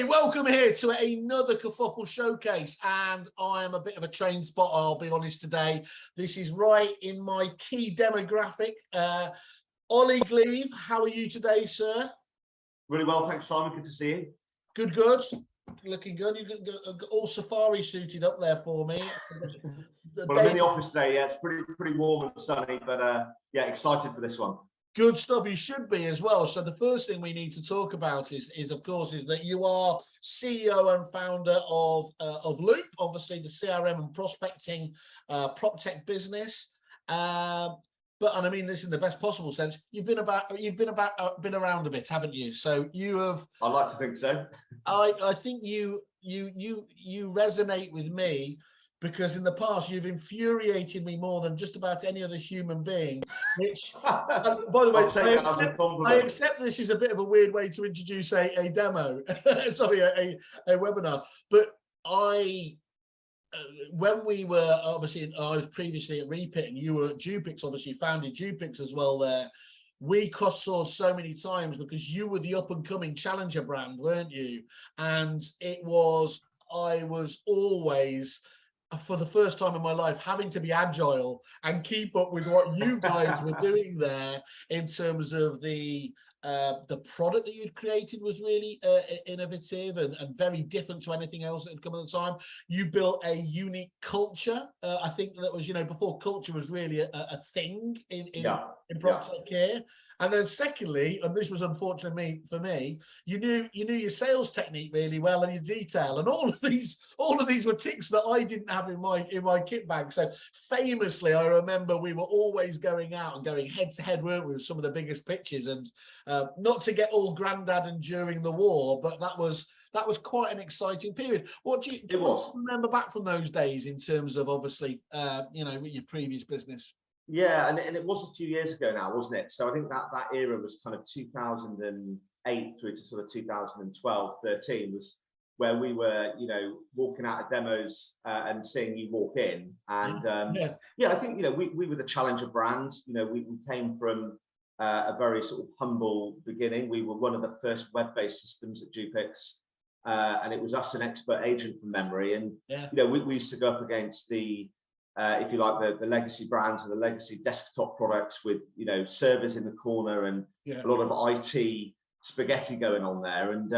welcome here to another Kerfuffle showcase, and I am a bit of a train spot, I'll be honest today. This is right in my key demographic. Ollie Gleave, how are you today, sir? Really well, thanks, Simon. Good to see you. Good, good. Looking good. You've got all safari suited up there for me. Well, I'm in the office today. Yeah, it's pretty warm and sunny, but yeah, excited for this one. Good stuff. You should be as well. So the first thing we need to talk about is of course that you are CEO and founder of Loop, obviously the CRM and prospecting prop tech business. But and I mean this in the best possible sense. You've been around a bit, haven't you? So you have. I like to think so. I think you resonate with me, because in the past you've infuriated me more than just about any other human being. Which, by the way, I accept this is a bit of a weird way to introduce a demo, sorry, a webinar. But when we were obviously, I was previously at Repit and you were at Dupix, obviously founded Dupix as well there. We crossed swords so many times because you were the up and coming challenger brand, weren't you? And I was always, for the first time in my life, having to be agile and keep up with what you guys were doing there in terms of the product that you'd created was really innovative and very different to anything else that had come at the time. You built a unique culture. I think that was, before culture was really a thing in prop tech care. And then secondly, and this was unfortunately for me, you knew your sales technique really well and your detail, and all of these were ticks that I didn't have in my kit bag. So famously, I remember we were always going out and going head to head, weren't we, with some of the biggest pitches, and not to get all granddad and during the war, but that was quite an exciting period. What do you remember back from those days in terms of obviously with your previous business? Yeah, and it was a few years ago now, wasn't it? So I think that era was kind of 2008 through to sort of 2012, 13 was where we were, walking out of demos and seeing you walk in. And I think, we were the challenger brand. We came from a very sort of humble beginning. We were one of the first web-based systems at Dupix. And it was us and Expert Agent from memory. And, we used to go up against the if you like, the legacy brands and the legacy desktop products with, servers in the corner and a lot of IT spaghetti going on there. And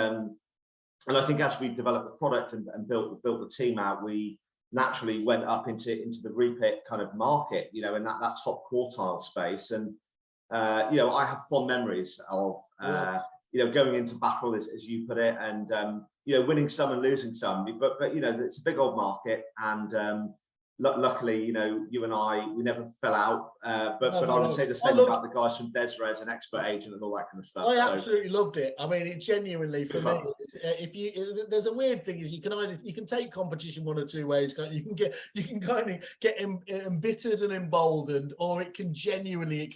I think as we developed the product and built the team out, we naturally went up into the Repit kind of market, in that top quartile space. And, I have fond memories of, going into battle, as you put it, and, winning some and losing some. But it's a big old market, and luckily, you and I, we never fell out, but I would say the same about the guys from Desres and Expert Agent and all that kind of stuff. I absolutely loved it. I mean, it genuinely, for me, there's a weird thing is you can take competition one or two ways. You can kind of get embittered and emboldened, or it can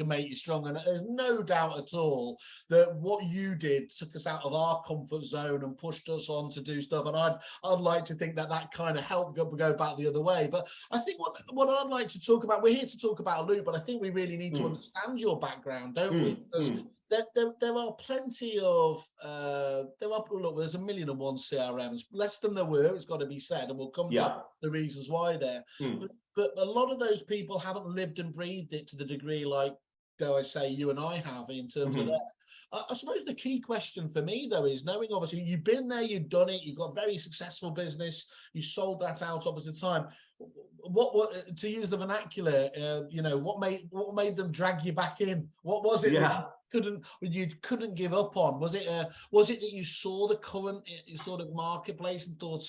make you strong. And there's no doubt at all that what you did took us out of our comfort zone and pushed us on to do stuff. And I'd like to think that kind of helped go back the other way. But I think what I'd like to talk about, we're here to talk about Loop, but I think we really need to understand your background, don't we? Because there are plenty of, look, there's 1,000,001 CRMs, less than there were, it's got to be said, and we'll come to the reasons why there. But a lot of those people haven't lived and breathed it to the degree like, dare I say, you and I have in terms of that. I suppose the key question for me, though, is knowing, obviously, you've been there, you've done it, you've got a very successful business, you sold that out, obviously, time. What to use the vernacular, what made them drag you back in? What was it that you couldn't give up on? Was it that you saw the current sort of marketplace and thought,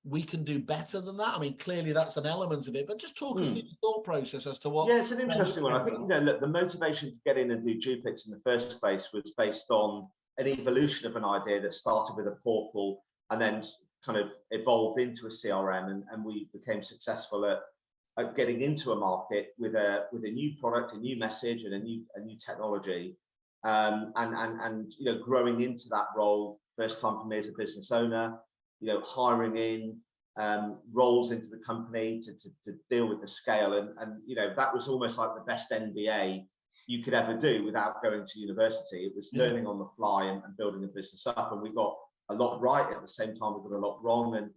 we can do better than that? I mean, clearly that's an element of it, but just talk us through the thought process as to what. Yeah, it's an interesting one. I think, look, the motivation to get in and do Dupix in the first place was based on an evolution of an idea that started with a portal and then kind of evolved into a CRM, and we became successful at getting into a market with a new product, a new message, and a new technology, and growing into that role. First time for me as a business owner, hiring in roles into the company to deal with the scale, and that was almost like the best MBA you could ever do without going to university. It was learning on the fly and building a business up, and we got a lot right. At the same time, we've got a lot wrong. And,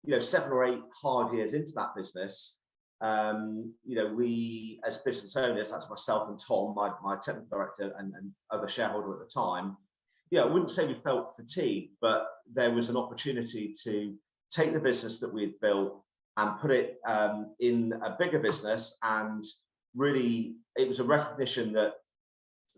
you know, 7 or 8 hard years into that business, you know, we as business owners, that's myself and Tom, my technical director and other shareholder at the time, yeah, I wouldn't say we felt fatigued, but there was an opportunity to take the business that we had built and put it in a bigger business. And really, it was a recognition that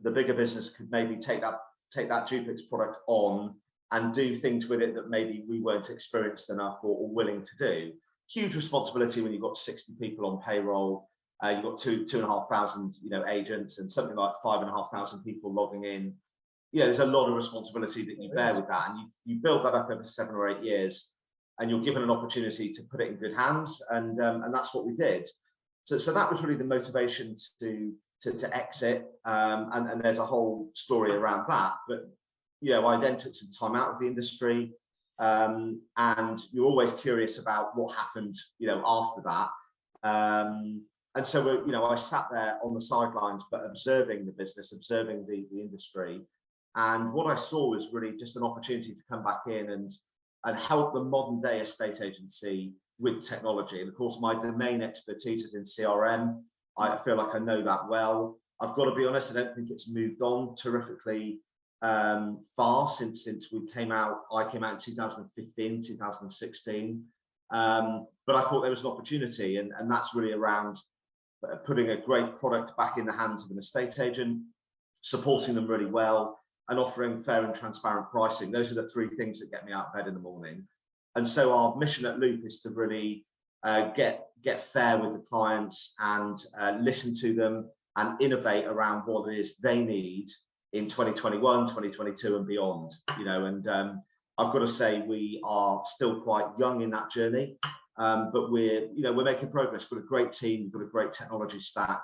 the bigger business could maybe take that Dupix product on and do things with it that maybe we weren't experienced enough or willing to do. Huge responsibility when you've got 60 people on payroll, you've got 2,500, you know, agents and something like 5,500 people logging in. Yeah, there's a lot of responsibility that you bear with that, and you build that up over 7 or 8 years, and you're given an opportunity to put it in good hands, and that's what we did. So that was really the motivation to exit, and there's a whole story around that. But you know, I then took some time out of the industry, and you're always curious about what happened, you know, after that. And so, you know, I sat there on the sidelines, but observing the business, observing the industry. And what I saw was really just an opportunity to come back in and help the modern day estate agency with technology. And of course, my domain expertise is in CRM. I feel like I know that well. I've got to be honest, I don't think it's moved on terrifically far since we came out. I came out in 2015, 2016. But I thought there was an opportunity, and that's really around putting a great product back in the hands of an estate agent, supporting them really well, and offering fair and transparent pricing. Those are the 3 things that get me out of bed in the morning. And so our mission at Loop is to really get fair with the clients and listen to them and innovate around what it is they need in 2021, 2022 and beyond. You know, and I've got to say we are still quite young in that journey, but we're making progress. We've got a great team, we've got a great technology stack,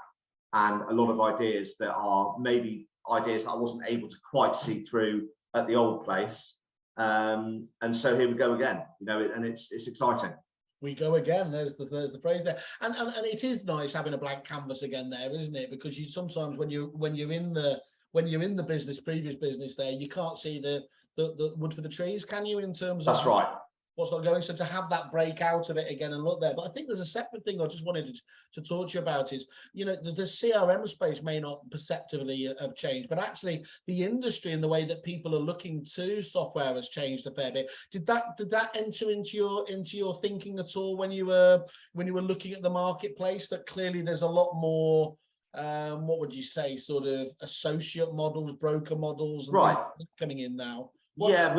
and a lot of ideas that are maybe ideas that I wasn't able to quite see through at the old place. And so here we go again, you know, and it's exciting. We go again. There's the phrase there, and it is nice having a blank canvas again there, isn't it? Because you sometimes when you're in the previous business there, you can't see the wood for the trees, can you? In terms of that's right. What's not going, so to have that break out of it again and look there. But I think there's a separate thing I just wanted to talk to you about is, you know, the CRM space may not perceptively have changed, but actually the industry and the way that people are looking to software has changed a fair bit. Did that enter into your thinking at all when you were looking at the marketplace, that clearly there's a lot more what would you say, sort of associate models, broker models, right, coming in now? Yeah,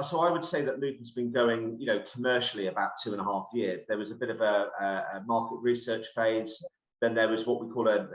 so I would say that Loop has been going, you know, commercially about 2.5 years. There was a bit of a market research phase. Then there was what we call an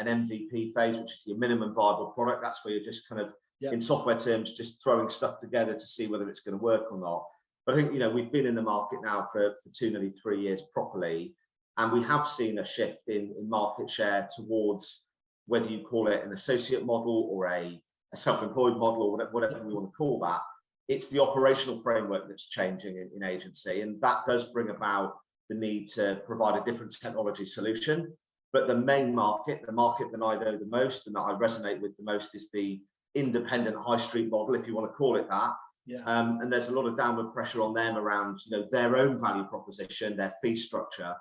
MVP phase, which is your minimum viable product. That's where you're just kind of, in software terms, just throwing stuff together to see whether it's going to work or not. But I think, you know, we've been in the market now for 2, nearly 3 years properly, and we have seen a shift in market share towards, whether you call it an associate model or a self-employed model or whatever we want to call that. It's the operational framework that's changing in agency, and that does bring about the need to provide a different technology solution. But the main market, the market that I know the most and that I resonate with the most, is the independent high street model, if you want to call it that. And there's a lot of downward pressure on them around, you know, their own value proposition, their fee structure.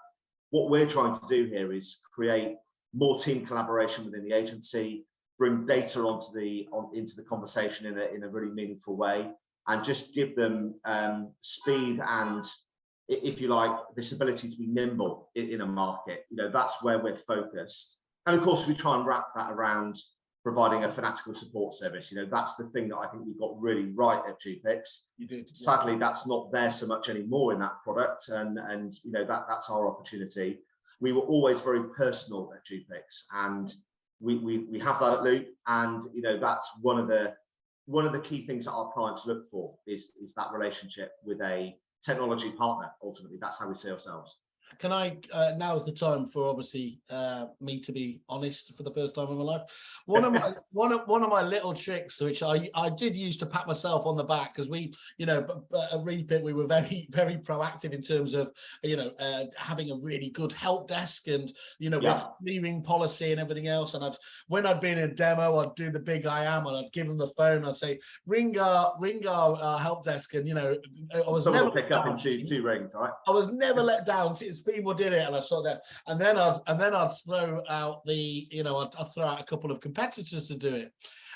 What we're trying to do here is create more team collaboration within the agency, bring data into the conversation in a really meaningful way, and just give them speed and, if you like, this ability to be nimble in a market. You know, that's where we're focused. And of course, we try and wrap that around providing a fanatical support service. You know, that's the thing that I think we got really right at Dupix. You did. Sadly, that's not there so much anymore in that product, and you know, that's our opportunity. We were always very personal at Dupix, and we have that at Loop, and you know, that's one of the key things that our clients look for is that relationship with a technology partner. Ultimately, that's how we see ourselves. Can I? Now's the time for obviously me to be honest for the first time in my life. One of my one of my little tricks, which I did use to pat myself on the back, because we, you know, at Repit we were very proactive in terms of, you know, having a really good help desk, and you know, with clearing policy and everything else. And when I'd been in a demo, I'd do the big I am, and I'd give them the phone. I'd say ring our help desk, and you know, I was Someone never will pick up in two rings, right? I was never let down since people did it, and I saw that. And then I'd throw out the, you know, I'd throw out a couple of competitors to do it,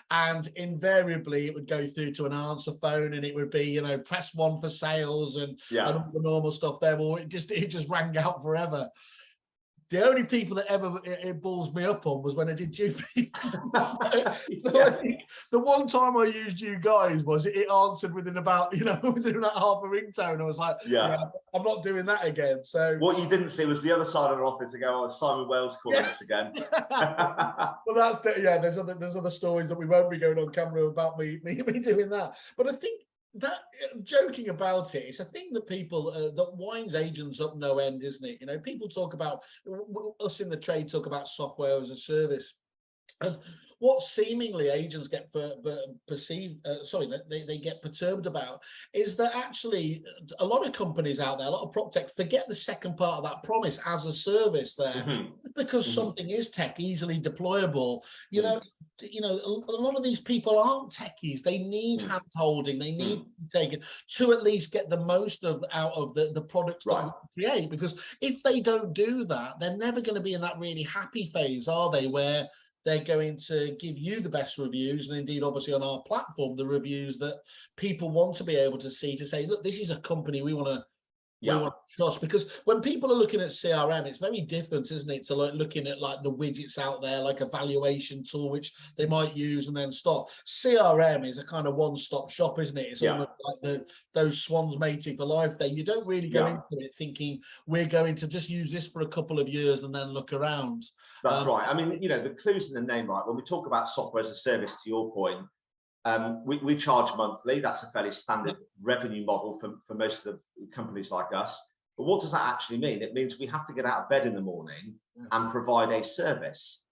and invariably it would go through to an answer phone, and it would be, you know, press 1 for sales and all the normal stuff there. Well, it just rang out forever. The only people that ever it balls me up on was when I did duplicates. So I think the one time I used you guys was it answered within about, you know, within about half a ringtone. I was like, I'm not doing that again. So what you didn't see was the other side of the office to go, oh, Simon Wells calling us again. Well, that's there's other stories that we won't be going on camera about me doing that. But I think that, joking about it, it's a thing that people that winds agents up no end, isn't it? You know, people talk about, us in the trade talk about software as a service, and what seemingly agents get they get perturbed about is that actually a lot of companies out there, a lot of prop tech, forget the second part of that promise as a service there, because something is tech, easily deployable. You know, a lot of these people aren't techies. They need hand holding. They need to be taken to at least get the most out of the products that we create. Because if they don't do that, they're never going to be in that really happy phase, are they? Where they're going to give you the best reviews, and indeed, obviously, on our platform, the reviews that people want to be able to see, to say, look, this is a company we want to trust. Because when people are looking at CRM, it's very different, isn't it, to like looking at like the widgets out there, like a valuation tool which they might use and then stop. CRM is a kind of one-stop shop, isn't it? It's almost like those swans mating for life there. You don't really go into it thinking we're going to just use this for a couple of years and then look around. That's right. I mean, you know, the clue's in the name, right? When we talk about software as a service, to your point, we charge monthly. That's a fairly standard revenue model for most of the companies like us. But what does that actually mean? It means we have to get out of bed in the morning and provide a service.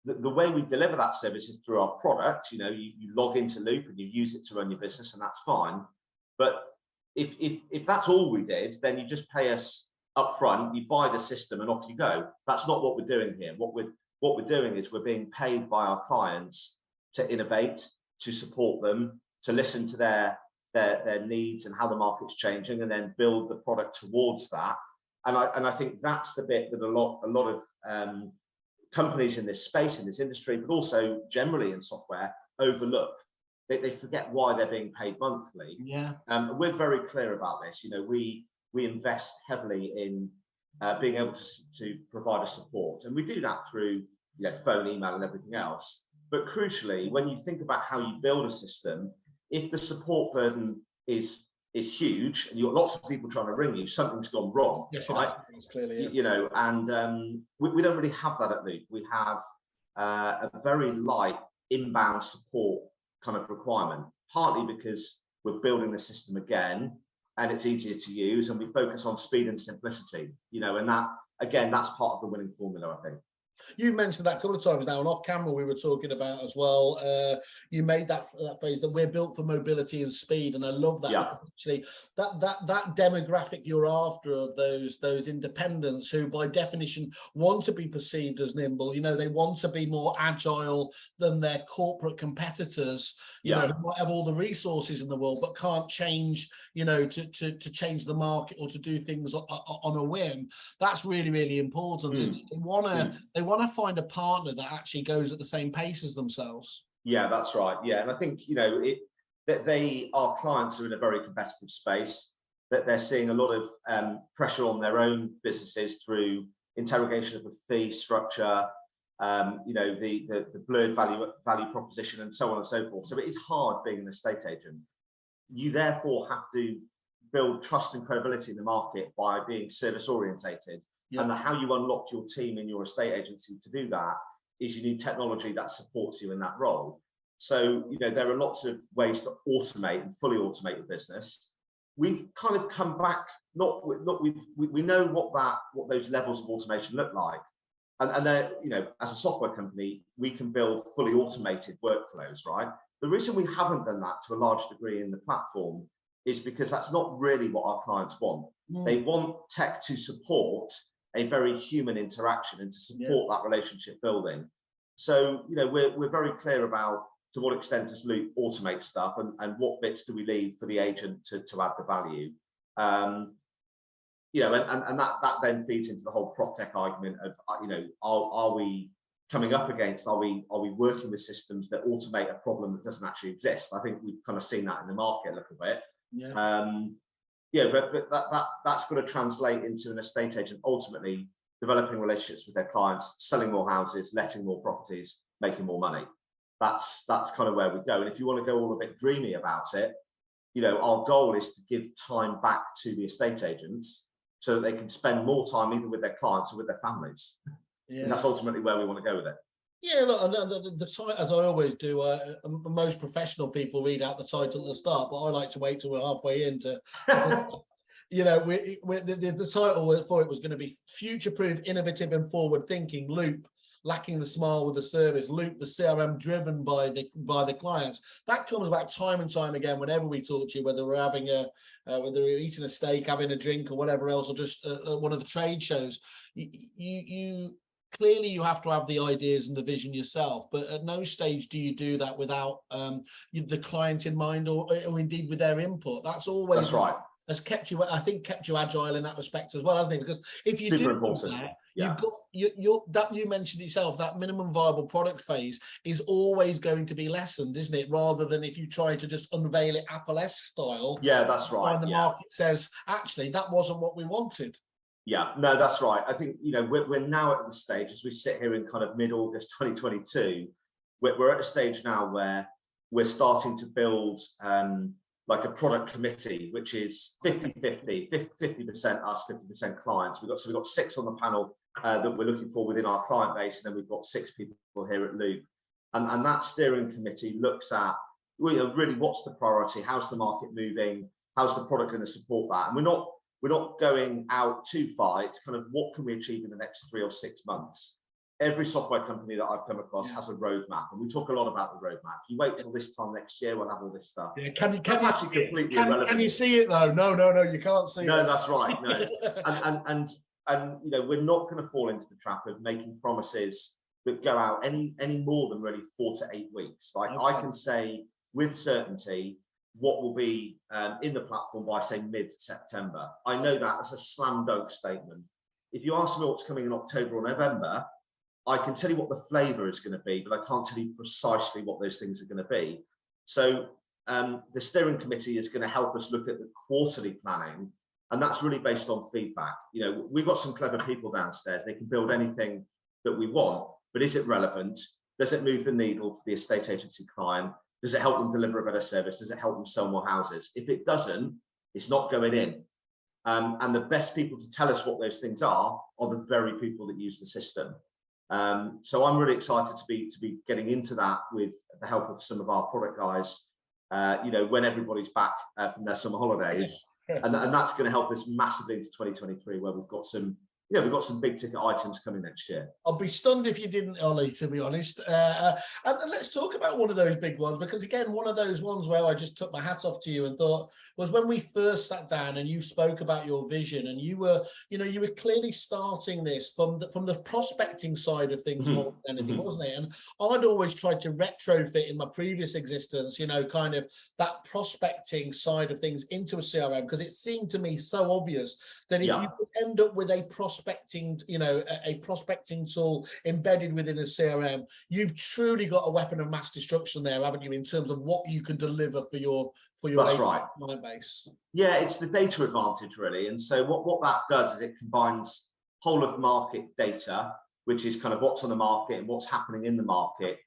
The way we deliver that service is through our product. You know, you log into Loop and you use it to run your business, and that's fine. But if that's all we did, then you just pay us up front, you buy the system and off you go. That's not what we're doing here. What we're doing is we're being paid by our clients to innovate, to support them, to listen to their needs and how the market's changing, and then build the product towards that. And I think that's the bit that a lot of companies in this space, in this industry, but also generally in software, overlook. They forget why they're being paid monthly. We're very clear about this. You know, we invest heavily in being able to provide a support, and we do that through, you know, phone, email, and everything else. But crucially, when you think about how you build a system, if the support burden is huge and you've got lots of people trying to ring you, something's gone wrong, right? Clearly, you know, and we don't really have that at Loop. We have a very light inbound support kind of requirement, partly because we're building the system again and it's easier to use, and we focus on speed and simplicity, you know, and that, again, that's part of the winning formula, I think. You've mentioned that a couple of times now, and off camera we were talking about as well. You made that phrase that we're built for mobility and speed, and I love that. Actually, that demographic you're after of those independents who, by definition, want to be perceived as nimble. You know, they want to be more agile than their corporate competitors. You know, who might have all the resources in the world but can't change. You know, to change the market or to do things on a whim. That's really, really important. Isn't it? They want to find a partner that actually goes at the same pace as themselves. Yeah, that's right. Yeah, and I think, you know, that our clients are in a very competitive space, that they're seeing a lot of pressure on their own businesses through interrogation of the fee structure, you know, the blurred value proposition, and so on and so forth. So it is hard being an estate agent. You therefore have to build trust and credibility in the market by being service orientated. And how you unlock your team in your estate agency to do that is you need technology that supports you in that role. So, you know, there are lots of ways to automate and fully automate your business. we've kind of come back. We know what those levels of automation look like, and they're, you know, as a software company, we can build fully automated workflows, right? The reason we haven't done that to a large degree in the platform is because that's not really what our clients want. They want tech to support a very human interaction and to support that relationship building. So, you know, we're very clear about to what extent does Loop automate stuff, and what bits do we leave for the agent to add the value. You know, and that then feeds into the whole prop tech argument of, you know, are we coming up against, are we working with systems that automate a problem that doesn't actually exist? I think we've kind of seen that in the market a little bit. But that's got to translate into an estate agent ultimately developing relationships with their clients, selling more houses, letting more properties, making more money. That's kind of where we go. And if you want to go all a bit dreamy about it, you know, our goal is to give time back to the estate agents so that they can spend more time either with their clients or with their families. And that's ultimately where we want to go with it. Yeah, look, the title, as I always do, most professional people read out the title at the start, but I like to wait till we're halfway into. You know, the title for it was going to be future-proof, innovative, and forward-thinking. Loop, lacking the smile with the service. Loop, the CRM driven by the clients. That comes back time and time again whenever we talk to you, whether we're having whether we're eating a steak, having a drink, or whatever else, or just one of the trade shows. Clearly, you have to have the ideas and the vision yourself, but at no stage do you do that without the client in mind, or indeed with their input. That's always right. Has kept you, I think, kept you agile in that respect as well, hasn't it? Because if you do that, you've got that you mentioned yourself, that minimum viable product phase is always going to be lessened, isn't it? Rather than if you try to just unveil it Apple-esque style. Yeah, that's right. And the market says, actually, that wasn't what we wanted. Yeah, no, that's right. I think, you know, we're now at the stage, as we sit here in kind of mid-August 2022, we're at a stage now where we're starting to build like a product committee, which is 50-50, 50% us, 50% clients. We've got 6 on the panel that we're looking for within our client base, and then we've got 6 people here at Loop. And that steering committee looks at, well, you know, really what's the priority, how's the market moving, how's the product going to support that? And we're not going out too far. It's kind of what can we achieve in the next 3 or 6 months. Every software company that I've come across has a roadmap, and we talk a lot about the roadmap. If you wait till this time next year, we'll have all this stuff. Yeah, can you see it though? No, you can't see it. No, that's right. No, and you know, we're not going to fall into the trap of making promises that go out any more than really 4 to 8 weeks. Like I can say with certainty what will be in the platform by, say, mid-September. I know that as a slam dunk statement. If you ask me what's coming in October or November, I can tell you what the flavour is going to be, but I can't tell you precisely what those things are going to be. So the steering committee is going to help us look at the quarterly planning, and that's really based on feedback. You know, we've got some clever people downstairs. They can build anything that we want, but is it relevant? Does it move the needle for the estate agency client? Does it help them deliver a better service? Does it help them sell more houses? If it doesn't, it's not going in. And the best people to tell us what those things are the very people that use the system. So I'm really excited to be getting into that with the help of some of our product guys, you know, when everybody's back from their summer holidays. And that's going to help us massively into 2023, where we've got some big ticket items coming next year. I'll be stunned if you didn't, Ollie, to be honest. And let's talk about one of those big ones, because again, one of those ones where I just took my hat off to you and thought was when we first sat down and you spoke about your vision, and you were clearly starting this from the prospecting side of things more than anything, wasn't it? And I'd always tried to retrofit in my previous existence, you know, kind of that prospecting side of things into a CRM, because it seemed to me so obvious that if you could end up with a prospecting tool embedded within a CRM, you've truly got a weapon of mass destruction there, haven't you, in terms of what you can deliver for your client base? Yeah, it's the data advantage, really. And so what that does is it combines whole of market data, which is kind of what's on the market and what's happening in the market,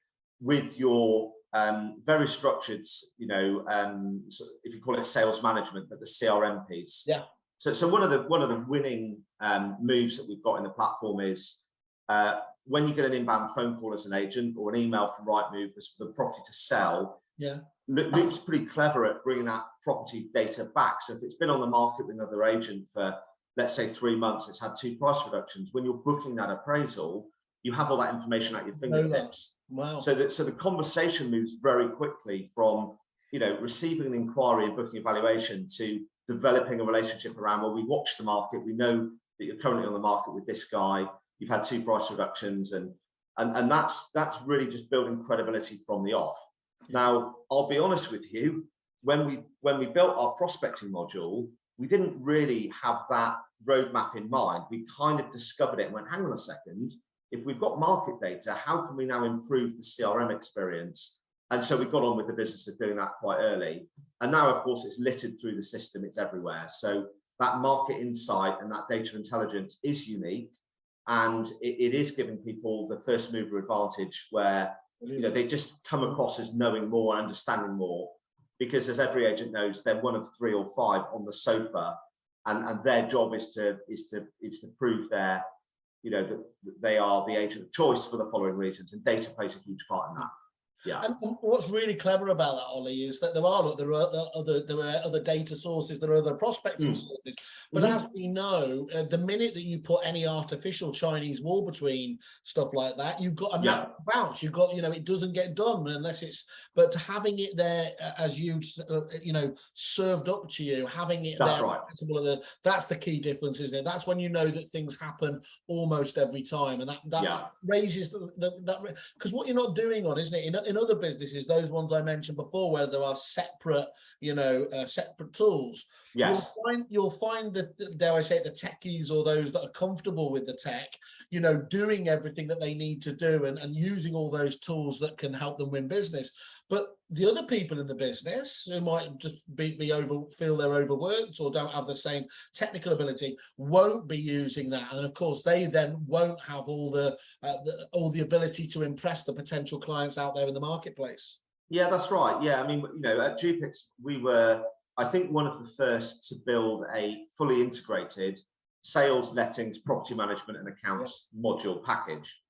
with your very structured, you know, so if you call it sales management, but the CRM piece. Yeah. So one of the winning moves that we've got in the platform is when you get an inbound phone call as an agent or an email from Rightmove for the property to sell, Loop's pretty clever at bringing that property data back. So if it's been on the market with another agent for, let's say, 3 months, it's had 2 price reductions. When you're booking that appraisal, you have all that information at your fingertips. Wow. So the conversation moves very quickly from, receiving an inquiry and booking evaluation to developing a relationship around, well, we watch the market, we know that you're currently on the market with this guy, you've had 2 price reductions, and that's really just building credibility from the off. Now, I'll be honest with you, when we built our prospecting module, we didn't really have that roadmap in mind. We kind of discovered it and went, hang on a second, if we've got market data, how can we now improve the CRM experience? And so we got on with the business of doing that quite early. And now, of course, it's littered through the system, it's everywhere. So that market insight and that data intelligence is unique. And it is giving people the first mover advantage where they just come across as knowing more and understanding more, because as every agent knows, they're one of 3 or 5 on the sofa, and their job is to prove that they are the agent of choice for the following reasons, and data plays a huge part in that. Yeah. And what's really clever about that, Ollie, is that there are other data sources, there are other prospecting sources. But as we know, the minute that you put any artificial Chinese wall between stuff like that, you've got a bounce. You've got, it doesn't get done unless it's. But having it there as you, served up to you, having it that's there, right. That's the key difference, isn't it? That's when you know that things happen almost every time, and that raises that, because what you're not doing on, isn't it? In other businesses, those ones I mentioned before, where there are separate, separate tools, you'll find that, dare I say it, the techies, or those that are comfortable with the tech, doing everything that they need to do and using all those tools that can help them win business. But the other people in the business who might just feel they're overworked or don't have the same technical ability won't be using that, and of course they then won't have all the ability to impress the potential clients out there in the marketplace. Yeah, that's right. Yeah, I mean, at Dupix we were, I think, one of the first to build a fully integrated sales, lettings, property management and accounts module package.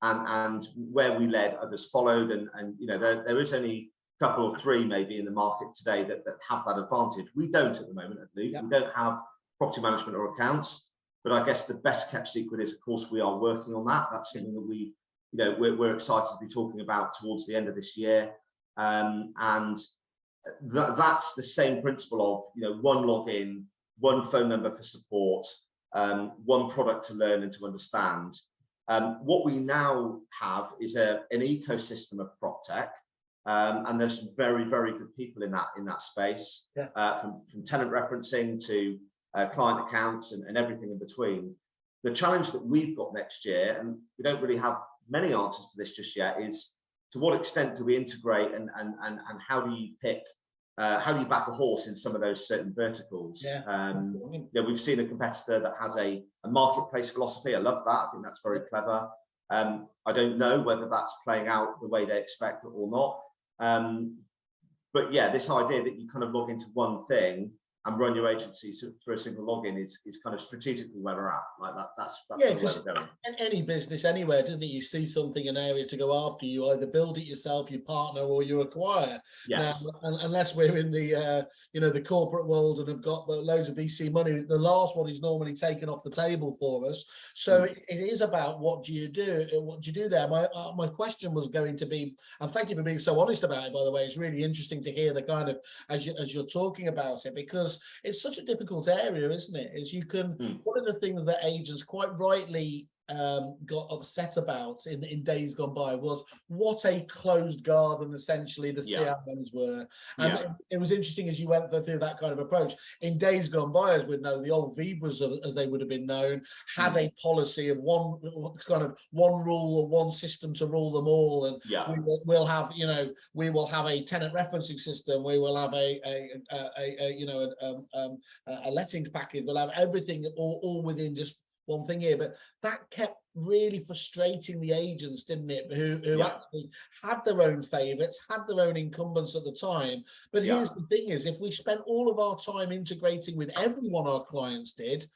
And where we led, others followed, and there is only a couple or 3 maybe in the market today that have that advantage. We don't at the moment at Loop. We don't have property management or accounts, but I guess the best kept secret is, of course, we are working on that. That's something that we're excited to be talking about towards the end of this year, and that's the same principle of one login, one phone number for support, one product to learn and to understand. What we now have is an ecosystem of prop tech, and there's some very, very good people in that space, from tenant referencing to client accounts and everything in between. The challenge that we've got next year, and we don't really have many answers to this just yet, is to what extent do we integrate and how do you pick, how do you back a horse in some of those certain verticals? We've seen a competitor that has a marketplace philosophy. I love that. I think that's very clever. I don't know whether that's playing out the way they expect or not. But yeah, this idea that you kind of log into one thing and run your agency through a single login is kind of strategically where we're at. Like that's where we're going. Any business anywhere, doesn't it? You see something, an area to go after, you either build it yourself, you partner, or you acquire. Yes. Now, unless we're in the the corporate world and have got loads of VC money, the last one is normally taken off the table for us. So it is about what do you do? What do you do there? My question was going to be, and thank you for being so honest about it, by the way. It's really interesting to hear the kind of as you're talking about it, because it's such a difficult area, isn't it? Is you can one of the things that agents quite rightly got upset about in days gone by was what a closed garden essentially the CRMs were. And it was interesting as you went through that kind of approach. In days gone by, as we know, the old Vibras, as they would have been known, had a policy of one rule or one system to rule them all. And we'll have, we will have a tenant referencing system. We will have a lettings package. We'll have everything all within just one thing here. But that kept really frustrating the agents, didn't it, who actually had their own favorites, had their own incumbents at the time. But here's the thing is, if we spent all of our time integrating with everyone our clients did,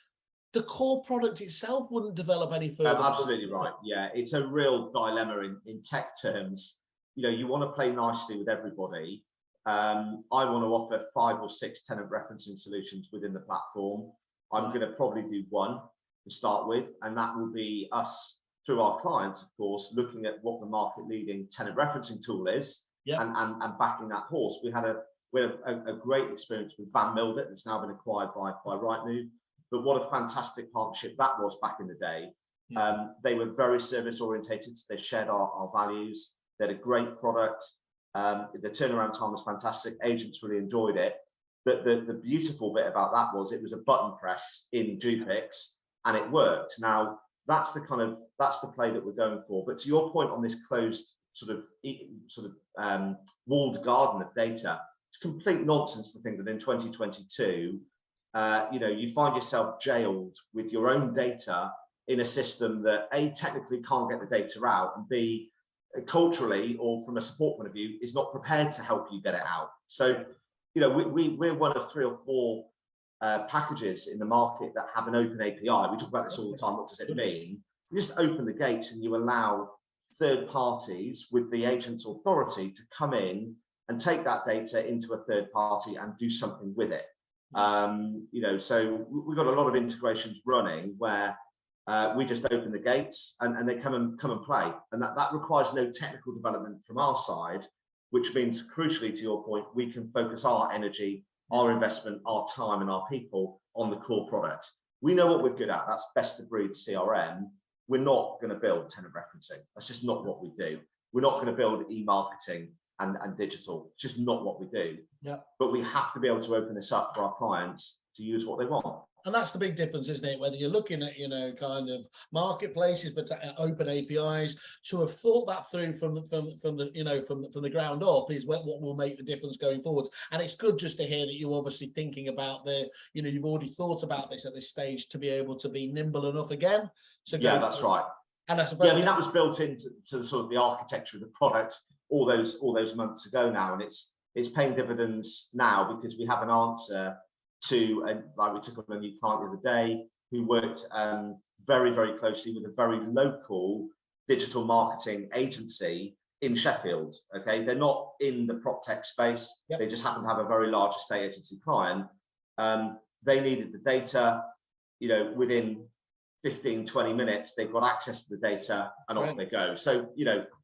the core product itself wouldn't develop any further. Absolutely right. Yeah, it's a real dilemma in tech terms. You want to play nicely with everybody, I want to offer 5 or 6 tenant referencing solutions within the platform. I'm going to probably do one to start with, and that will be us, through our clients, of course, looking at what the market leading tenant referencing tool is, and backing that horse. We had a great experience with Van Mildert, that's now been acquired by Rightmove. But what a fantastic partnership that was back in the day. They were very service orientated, so they shared our values. They had a great product. The turnaround time was fantastic. Agents really enjoyed it. The beautiful bit about that was it was a button press in Dupix, and it worked. Now that's the play that we're going for. But to your point on this closed sort of walled garden of data, it's complete nonsense to think that in 2022, you find yourself jailed with your own data in a system that A, technically can't get the data out, and B, culturally or from a support point of view is not prepared to help you get it out. So we're one of 3 or 4 packages in the market that have an open API. We talk about this all the time. What does it mean? You just open the gates and you allow third parties with the agent's authority to come in and take that data into a third party and do something with it. So we've got a lot of integrations running where we just open the gates and they come and play, and that requires no technical development from our side, which means, crucially to your point, we can focus our energy, our investment, our time and our people on the core product. We know what we're good at. That's best of breed CRM. We're not going to build tenant referencing. That's just not what we do. We're not going to build e-marketing and digital. It's just not what we do. But we have to be able to open this up for our clients to use what they want. And that's the big difference, isn't it? Whether you're looking at, kind of marketplaces, but open APIs, to have thought that through from the ground up is what will make the difference going forwards. And it's good just to hear that you're obviously thinking about you've already thought about this at this stage to be able to be nimble enough again. So that's right. And I suppose that was built into sort of the architecture of the product all those months ago now, and it's paying dividends now because we have an answer to, like we took on a new client the other day who worked very, very closely with a very local digital marketing agency in Sheffield. Okay, they're not in the prop tech space. They just happen to have a very large estate agency client. They needed the data, within 15-20 minutes they've got access to the data and off they go. So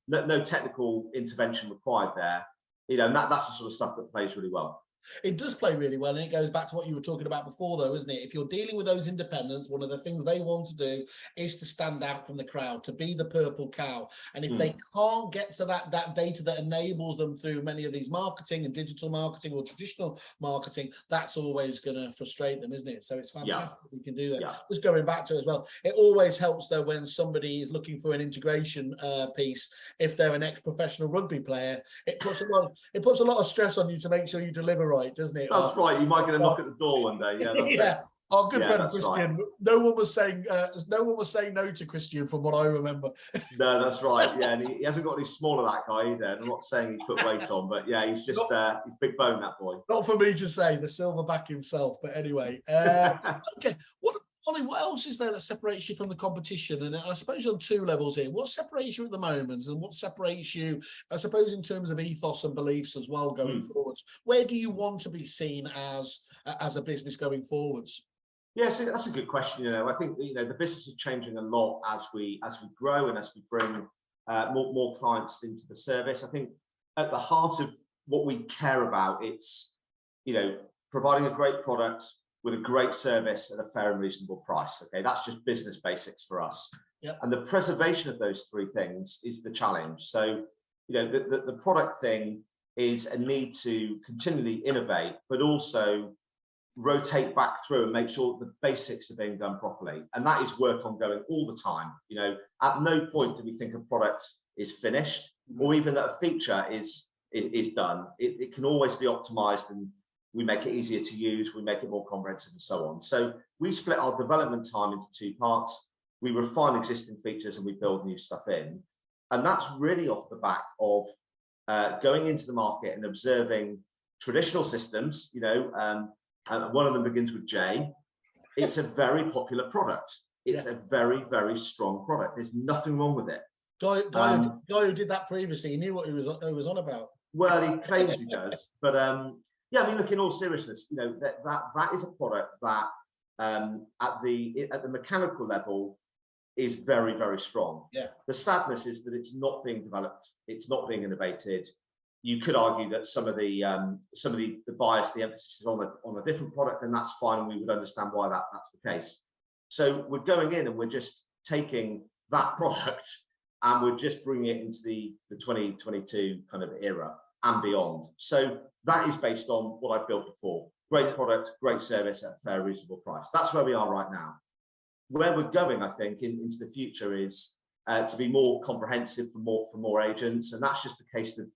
no technical intervention required there. And that's the sort of stuff that plays really well. It does play really well, and it goes back to what you were talking about before, though, isn't it? If you're dealing with those independents, one of the things they want to do is to stand out from the crowd, to be the purple cow. And if they can't get to that data that enables them through many of these marketing and digital marketing or traditional marketing, that's always going to frustrate them, isn't it? So it's fantastic we can do that. Just going back to it as well, it always helps, though, when somebody is looking for an integration piece. If they're an ex-professional rugby player, it puts a lot of stress on you to make sure you deliver right, doesn't it? That's right. You might get a knock at the door one day. Yeah, that's it. Our good friend Christian. Right. No one was saying no to Christian, from what I remember. No, that's right. Yeah, and he hasn't got any smaller, that guy either. And I'm not saying he put weight on, but yeah, he's just he's big bone, that boy. Not for me to say, the silverback himself. But anyway, okay. Ollie, what else is there that separates you from the competition? And I suppose on 2 levels here, what separates you at the moment, and what separates you, I suppose, in terms of ethos and beliefs as well going forwards? Where do you want to be seen as a business going forwards? Yes, that's a good question. I think the business is changing a lot as we grow and as we bring more clients into the service. I think at the heart of what we care about, it's providing a great product with a great service at a fair and reasonable price. Okay, that's just business basics for us. And the preservation of those 3 things is the challenge. So, the product thing is a need to continually innovate, but also rotate back through and make sure that the basics are being done properly. And that is work ongoing all the time. At no point do we think a product is finished, or even that a feature is done. It can always be optimized, and we make it easier to use, we make it more comprehensive, and so on. So we split our development time into 2 parts. We refine existing features and we build new stuff in. And that's really off the back of going into the market and observing traditional systems. And one of them begins with J. It's a very popular product. It's a very, very strong product. There's nothing wrong with it. Guy who did that previously, he knew what he was on about. Well, he claims he does, but yeah, I mean, look, in all seriousness, you know, that is a product that at the mechanical level is very, very strong. Yeah. The sadness is that it's not being developed, it's not being innovated. You could argue that some of the bias, the emphasis is on a different product, and that's fine, and we would understand why that's the case. So we're going in and we're just taking that product and we're just bringing it into the 2022 kind of era and beyond. So that is based on what I've built before. Great product, great service at a fair, reasonable price. That's where we are right now. Where we're going, I think, into the future is to be more comprehensive for more agents, and that's just a case of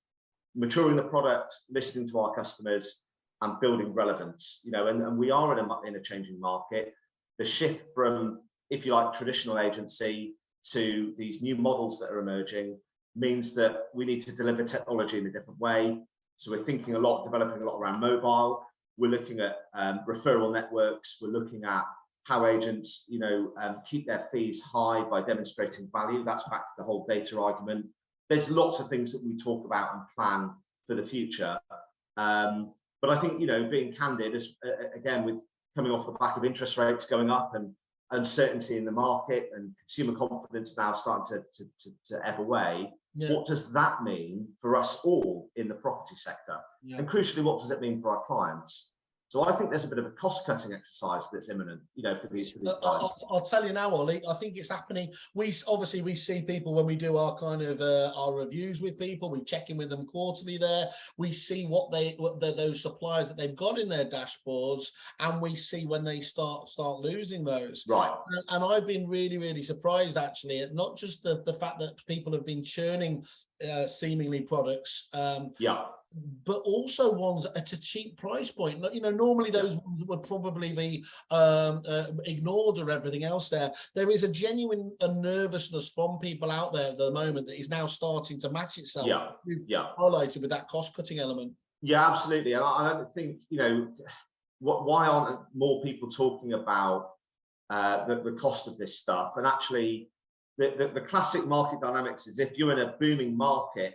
maturing the product, listening to our customers, and building relevance. You know, and we are in a changing market. The shift from, if you like, traditional agency to these new models that are emerging means that we need to deliver technology in a different way. So we're thinking a lot, developing a lot around mobile. We're looking at referral networks. We're looking at how agents, you know, keep their fees high by demonstrating value. That's back to the whole data argument. There's lots of things that we talk about and plan for the future. But I think, you know, being candid, again, with coming off the back of interest rates going up and uncertainty in the market and consumer confidence now starting to ebb away, what does that mean for us all in the property sector? And crucially, what does it mean for our clients? So I think there's a bit of a cost-cutting exercise that's imminent, you know, for these guys. I'll tell you now, Ollie. I think it's happening. We see people when we do our kind of our reviews with people. We check in with them quarterly. There, we see what those suppliers that they've got in their dashboards, and we see when they start losing those. Right. And I've been really surprised actually at not just the fact that people have been churning seemingly products. But also ones at a cheap price point. You know, normally those ones would probably be ignored or everything else there. There is a genuine nervousness from people out there at the moment that is now starting to match itself. Highlighted with that cost-cutting element. Yeah, absolutely. And I don't think, you know, why aren't more people talking about the cost of this stuff? And actually, the classic market dynamics is if you're in a booming market,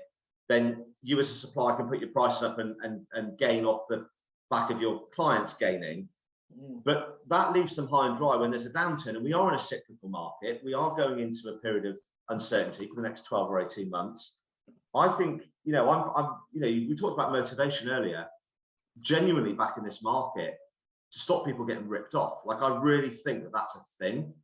then you as a supplier can put your price up and gain off the back of your clients gaining. But that leaves them high and dry when there's a downturn, and we are in a cyclical market. We are going into a period of uncertainty for the next 12 or 18 months. I think, you know, you know, we talked about motivation earlier. Genuinely back in this market to stop people getting ripped off. Like, I really think that that's a thing.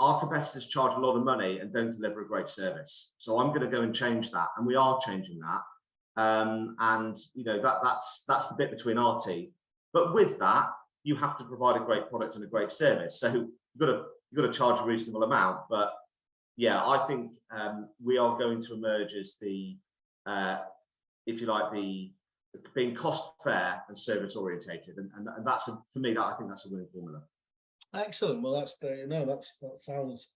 Our competitors charge a lot of money and don't deliver a great service. So I'm going to go and change that, and we are changing that. And you know, that's the bit between our teeth. But with that, you have to provide a great product and a great service. So you've got to charge a reasonable amount. But yeah, I think we are going to emerge as the, if you like, the being cost fair and service orientated, and that's for me. I think that's a winning formula. Excellent. Well, that sounds.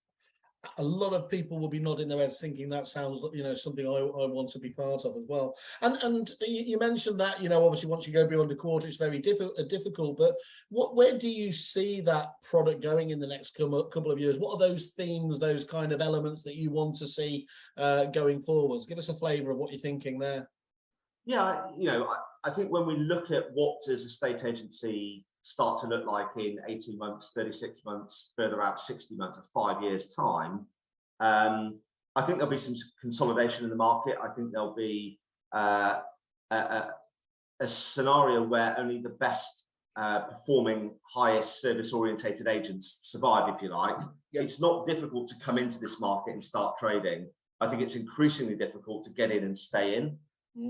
A lot of people will be nodding their heads, thinking that sounds, you know, something I want to be part of as well. And you mentioned that, you know, obviously once you go beyond a quarter, it's very difficult. But where do you see that product going in the next couple of years? What are those themes, those kind of elements that you want to see going forwards? Give us a flavour of what you're thinking there. Yeah, you know, I think when we look at what does a state agency start to look like in 18 months, 36 months, further out 60 months, or 5 years' time, I think there'll be some consolidation in the market. I think there'll be a scenario where only the best performing, highest service-orientated agents survive, if you like. It's not difficult to come into this market and start trading. I think it's increasingly difficult to get in and stay in.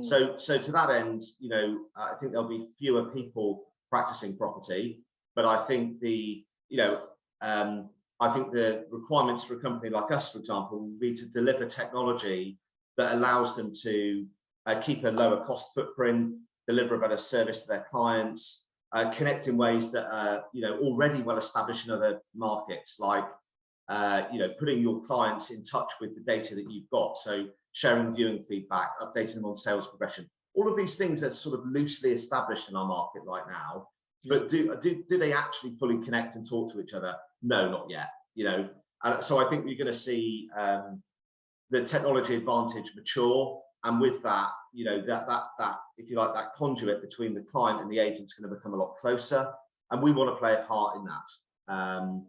So to that end, you know, I think there'll be fewer people practicing property, but I think the requirements for a company like us, for example, will be to deliver technology that allows them to keep a lower cost footprint, deliver a better service to their clients, connect in ways that are, you know, already well established in other markets, like you know, putting your clients in touch with the data that you've got, so sharing viewing feedback, updating them on sales progression. All of these things are sort of loosely established in our market right now, but do they actually fully connect and talk to each other? No, not yet. You know, so I think we're going to see the technology advantage mature. And with that, you know, that if you like, that conduit between the client and the agent's going to become a lot closer, and we want to play a part in that.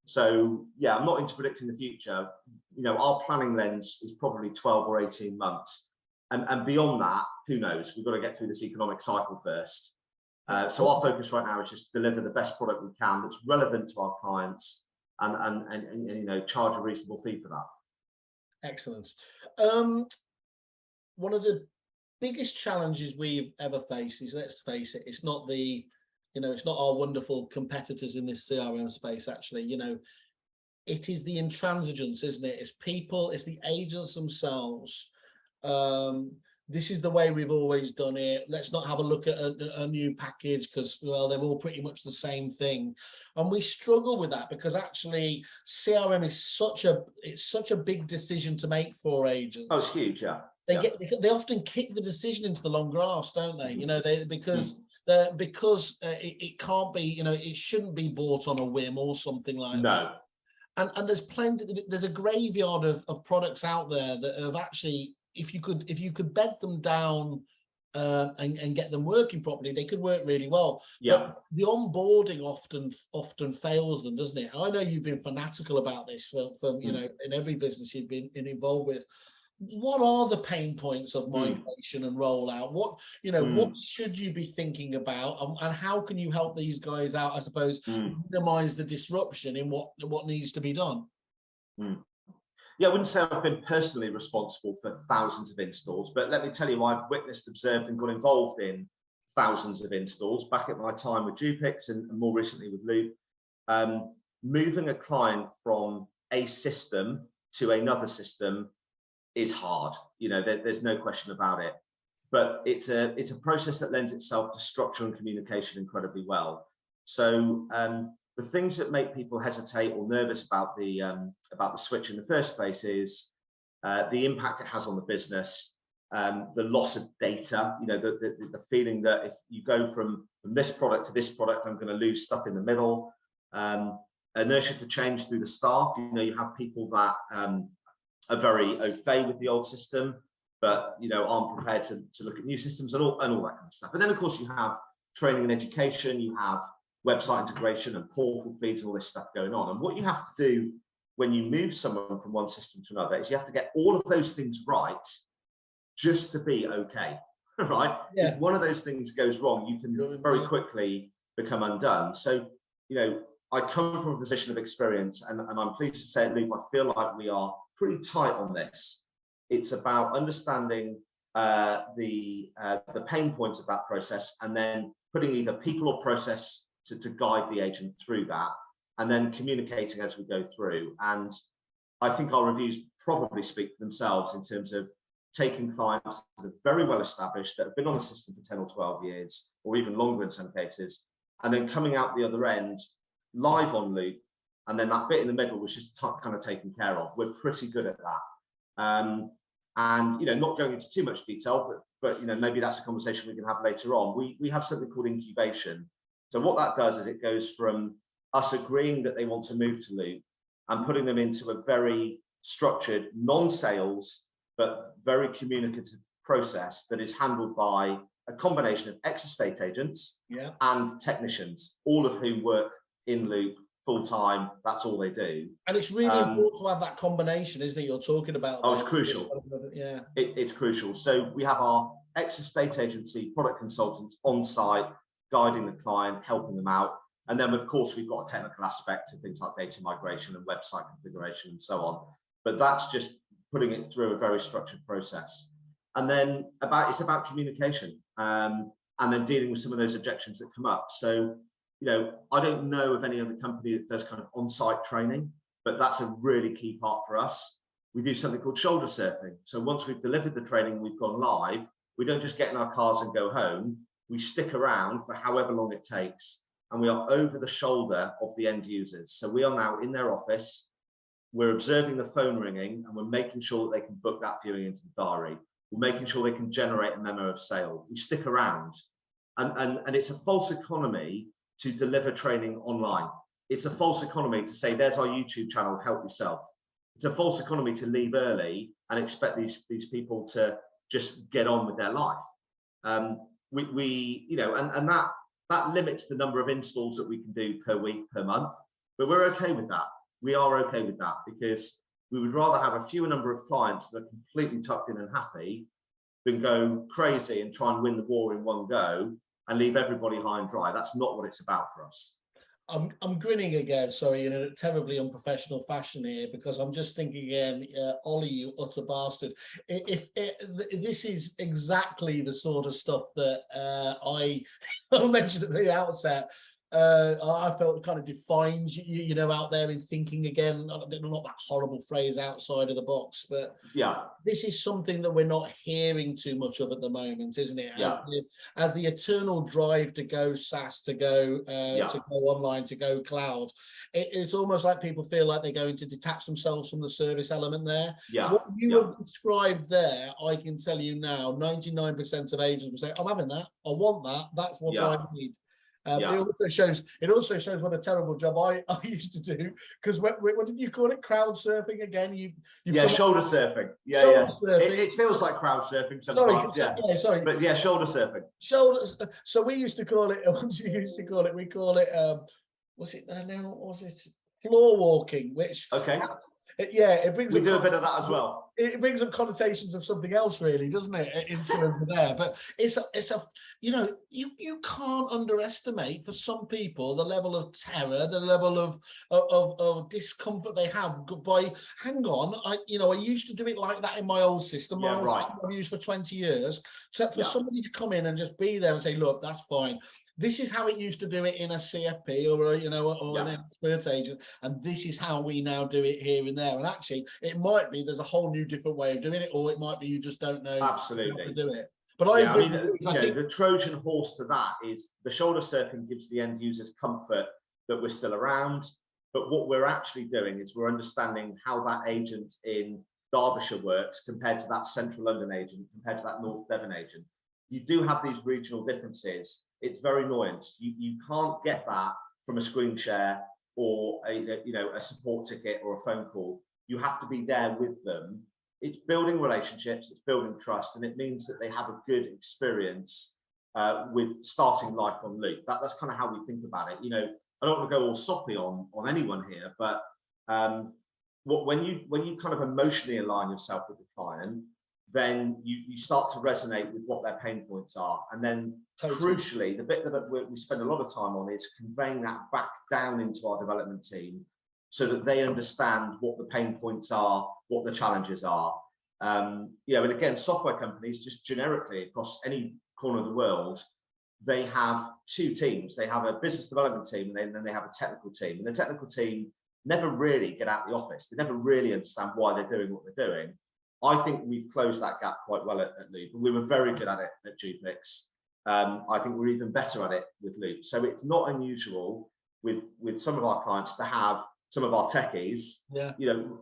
So yeah, I'm not into predicting the future. You know, our planning lens is probably 12 or 18 months, and beyond that, who knows? We've got to get through this economic cycle first. So our focus right now is just deliver the best product we can that's relevant to our clients, and you know, charge a reasonable fee for that. Excellent. One of the biggest challenges we've ever faced is, let's face it, it's not the, you know, it's not our wonderful competitors in this CRM space, actually. You know, it is the intransigence, isn't it? It's people, it's the agents themselves. This is the way we've always done it. Let's not have a look at a new package because, well, they're all pretty much the same thing. And we struggle with that because actually CRM is such a big decision to make for agents. Oh, it's huge, yeah. They often kick the decision into the long grass, don't they? You know, because it can't be, you know, it shouldn't be bought on a whim or something like that. And there's a graveyard of products out there that have actually, if you could bed them down and get them working properly, they could work really well. Yeah. But the onboarding often fails them, doesn't it? I know you've been fanatical about this for you know, in every business you've been involved with. What are the pain points of migration and rollout? What, you know, what should you be thinking about, and how can you help these guys out, I suppose, minimize the disruption in what needs to be done? Yeah, I wouldn't say I've been personally responsible for thousands of installs, but let me tell you, I've witnessed, observed, and got involved in thousands of installs back at my time with Dupix and more recently with Loop. Moving a client from a system to another system is hard. You know, there's no question about it. But it's a process that lends itself to structure and communication incredibly well. So the things that make people hesitate or nervous about the switch in the first place is the impact it has on the business, the loss of data. You know, the feeling that if you go from this product to this product, I'm going to lose stuff in the middle. Inertia to change through the staff. You know, you have people that are very au fait with the old system, but you know, aren't prepared to look at new systems and all that kind of stuff. And then of course you have training and education, you have website integration and portal feeds and all this stuff going on. And what you have to do when you move someone from one system to another is you have to get all of those things right just to be okay, right? Yeah. If one of those things goes wrong, you can very quickly become undone. So, you know, I come from a position of experience, and I'm pleased to say at Loop, I feel like we are pretty tight on this. It's about understanding the pain points of that process, and then putting either people or process to guide the agent through that, and then communicating as we go through. And I think our reviews probably speak for themselves in terms of taking clients that are very well established, that have been on the system for 10 or 12 years, or even longer in some cases, and then coming out the other end live on Loop, and then that bit in the middle was just kind of taken care of. We're pretty good at that. And you know, not going into too much detail, but you know, maybe that's a conversation we can have later on. We have something called incubation. So what that does is it goes from us agreeing that they want to move to Loop and putting them into a very structured, non-sales, but very communicative process that is handled by a combination of ex-estate agents and technicians, all of whom work in Loop full-time. That's all they do. And it's really important to have that combination, isn't it? You're talking about. Oh, it's crucial. Yeah, it's crucial. So we have our ex-estate agency product consultants on site, guiding the client, helping them out. And then, of course, we've got a technical aspect to things like data migration and website configuration and so on. But that's just putting it through a very structured process. And then it's about communication, and then dealing with some of those objections that come up. So, you know, I don't know of any other company that does kind of on-site training, but that's a really key part for us. We do something called shoulder surfing. So once we've delivered the training, we've gone live, we don't just get in our cars and go home. We stick around for however long it takes, and we are over the shoulder of the end users. So we are now in their office, we're observing the phone ringing, and we're making sure that they can book that viewing into the diary. We're making sure they can generate a memo of sale. We stick around, and it's a false economy to deliver training online. It's a false economy to say, there's our YouTube channel, help yourself. It's a false economy to leave early and expect these people to just get on with their life. We you know, and that limits the number of installs that we can do per week, per month, but we're okay with that. We are okay with that, because we would rather have a fewer number of clients that are completely tucked in and happy than go crazy and try and win the war in one go and leave everybody high and dry. That's not what it's about for us. I'm grinning again, sorry, in a terribly unprofessional fashion here, because I'm just thinking again, Ollie, you utter bastard. This is exactly the sort of stuff that I mentioned at the outset. I felt kind of defines you know, out there in thinking again, not that horrible phrase, outside of the box, but yeah, this is something that we're not hearing too much of at the moment, isn't it? Yeah. As the eternal drive to go SaaS, to go online, to go cloud, it's almost like people feel like they're going to detach themselves from the service element there. Yeah. What you have described there, I can tell you now, 99% of agents will say, I'm having that, I want that, that's what I need. It also shows what a terrible job I used to do, because what did you call it? Crowd surfing again? Shoulder surfing. Surfing. It feels like crowd surfing sometimes. Sorry. But yeah, shoulder surfing. So we used to call it. We call it. Was it now? Was it floor walking? Which it brings. We do a bit of that as well. It brings up connotations of something else, really, doesn't it? In terms of there, but it's a you know, you can't underestimate, for some people, the level of terror, the level of discomfort they have by, hang on, I used to do it like that in my old system. My old system I've used for 20 years. So for somebody to come in and just be there and say, look, that's fine. This is how it used to do it in a CFP or an expert agent, and this is how we now do it here and there. And actually, it might be there's a whole new different way of doing it, or it might be you just don't know how to do it. But I agree. I think the Trojan horse to that is the shoulder surfing gives the end users comfort that we're still around. But what we're actually doing is we're understanding how that agent in Derbyshire works compared to that Central London agent, compared to that North Devon agent. You do have these regional differences. It's very nuanced. You can't get that from a screen share or a support ticket or a phone call. You have to be there with them. It's building relationships, it's building trust, and it means that they have a good experience with starting life on Loop. That's kind of how we think about it. I don't want to go all soppy on anyone here, but when you kind of emotionally align yourself with the client, then you start to resonate with what their pain points are. And then crucially, the bit that we spend a lot of time on is conveying that back down into our development team so that they understand what the pain points are, what the challenges are. And again, software companies, just generically across any corner of the world, they have two teams. They have a business development team, and then they have a technical team. And the technical team never really get out of the office. They never really understand why they're doing what they're doing. I think we've closed that gap quite well at Loop, and we were very good at it at Duplex. I think we're even better at it with Loop. So it's not unusual with some of our clients to have some of our techies,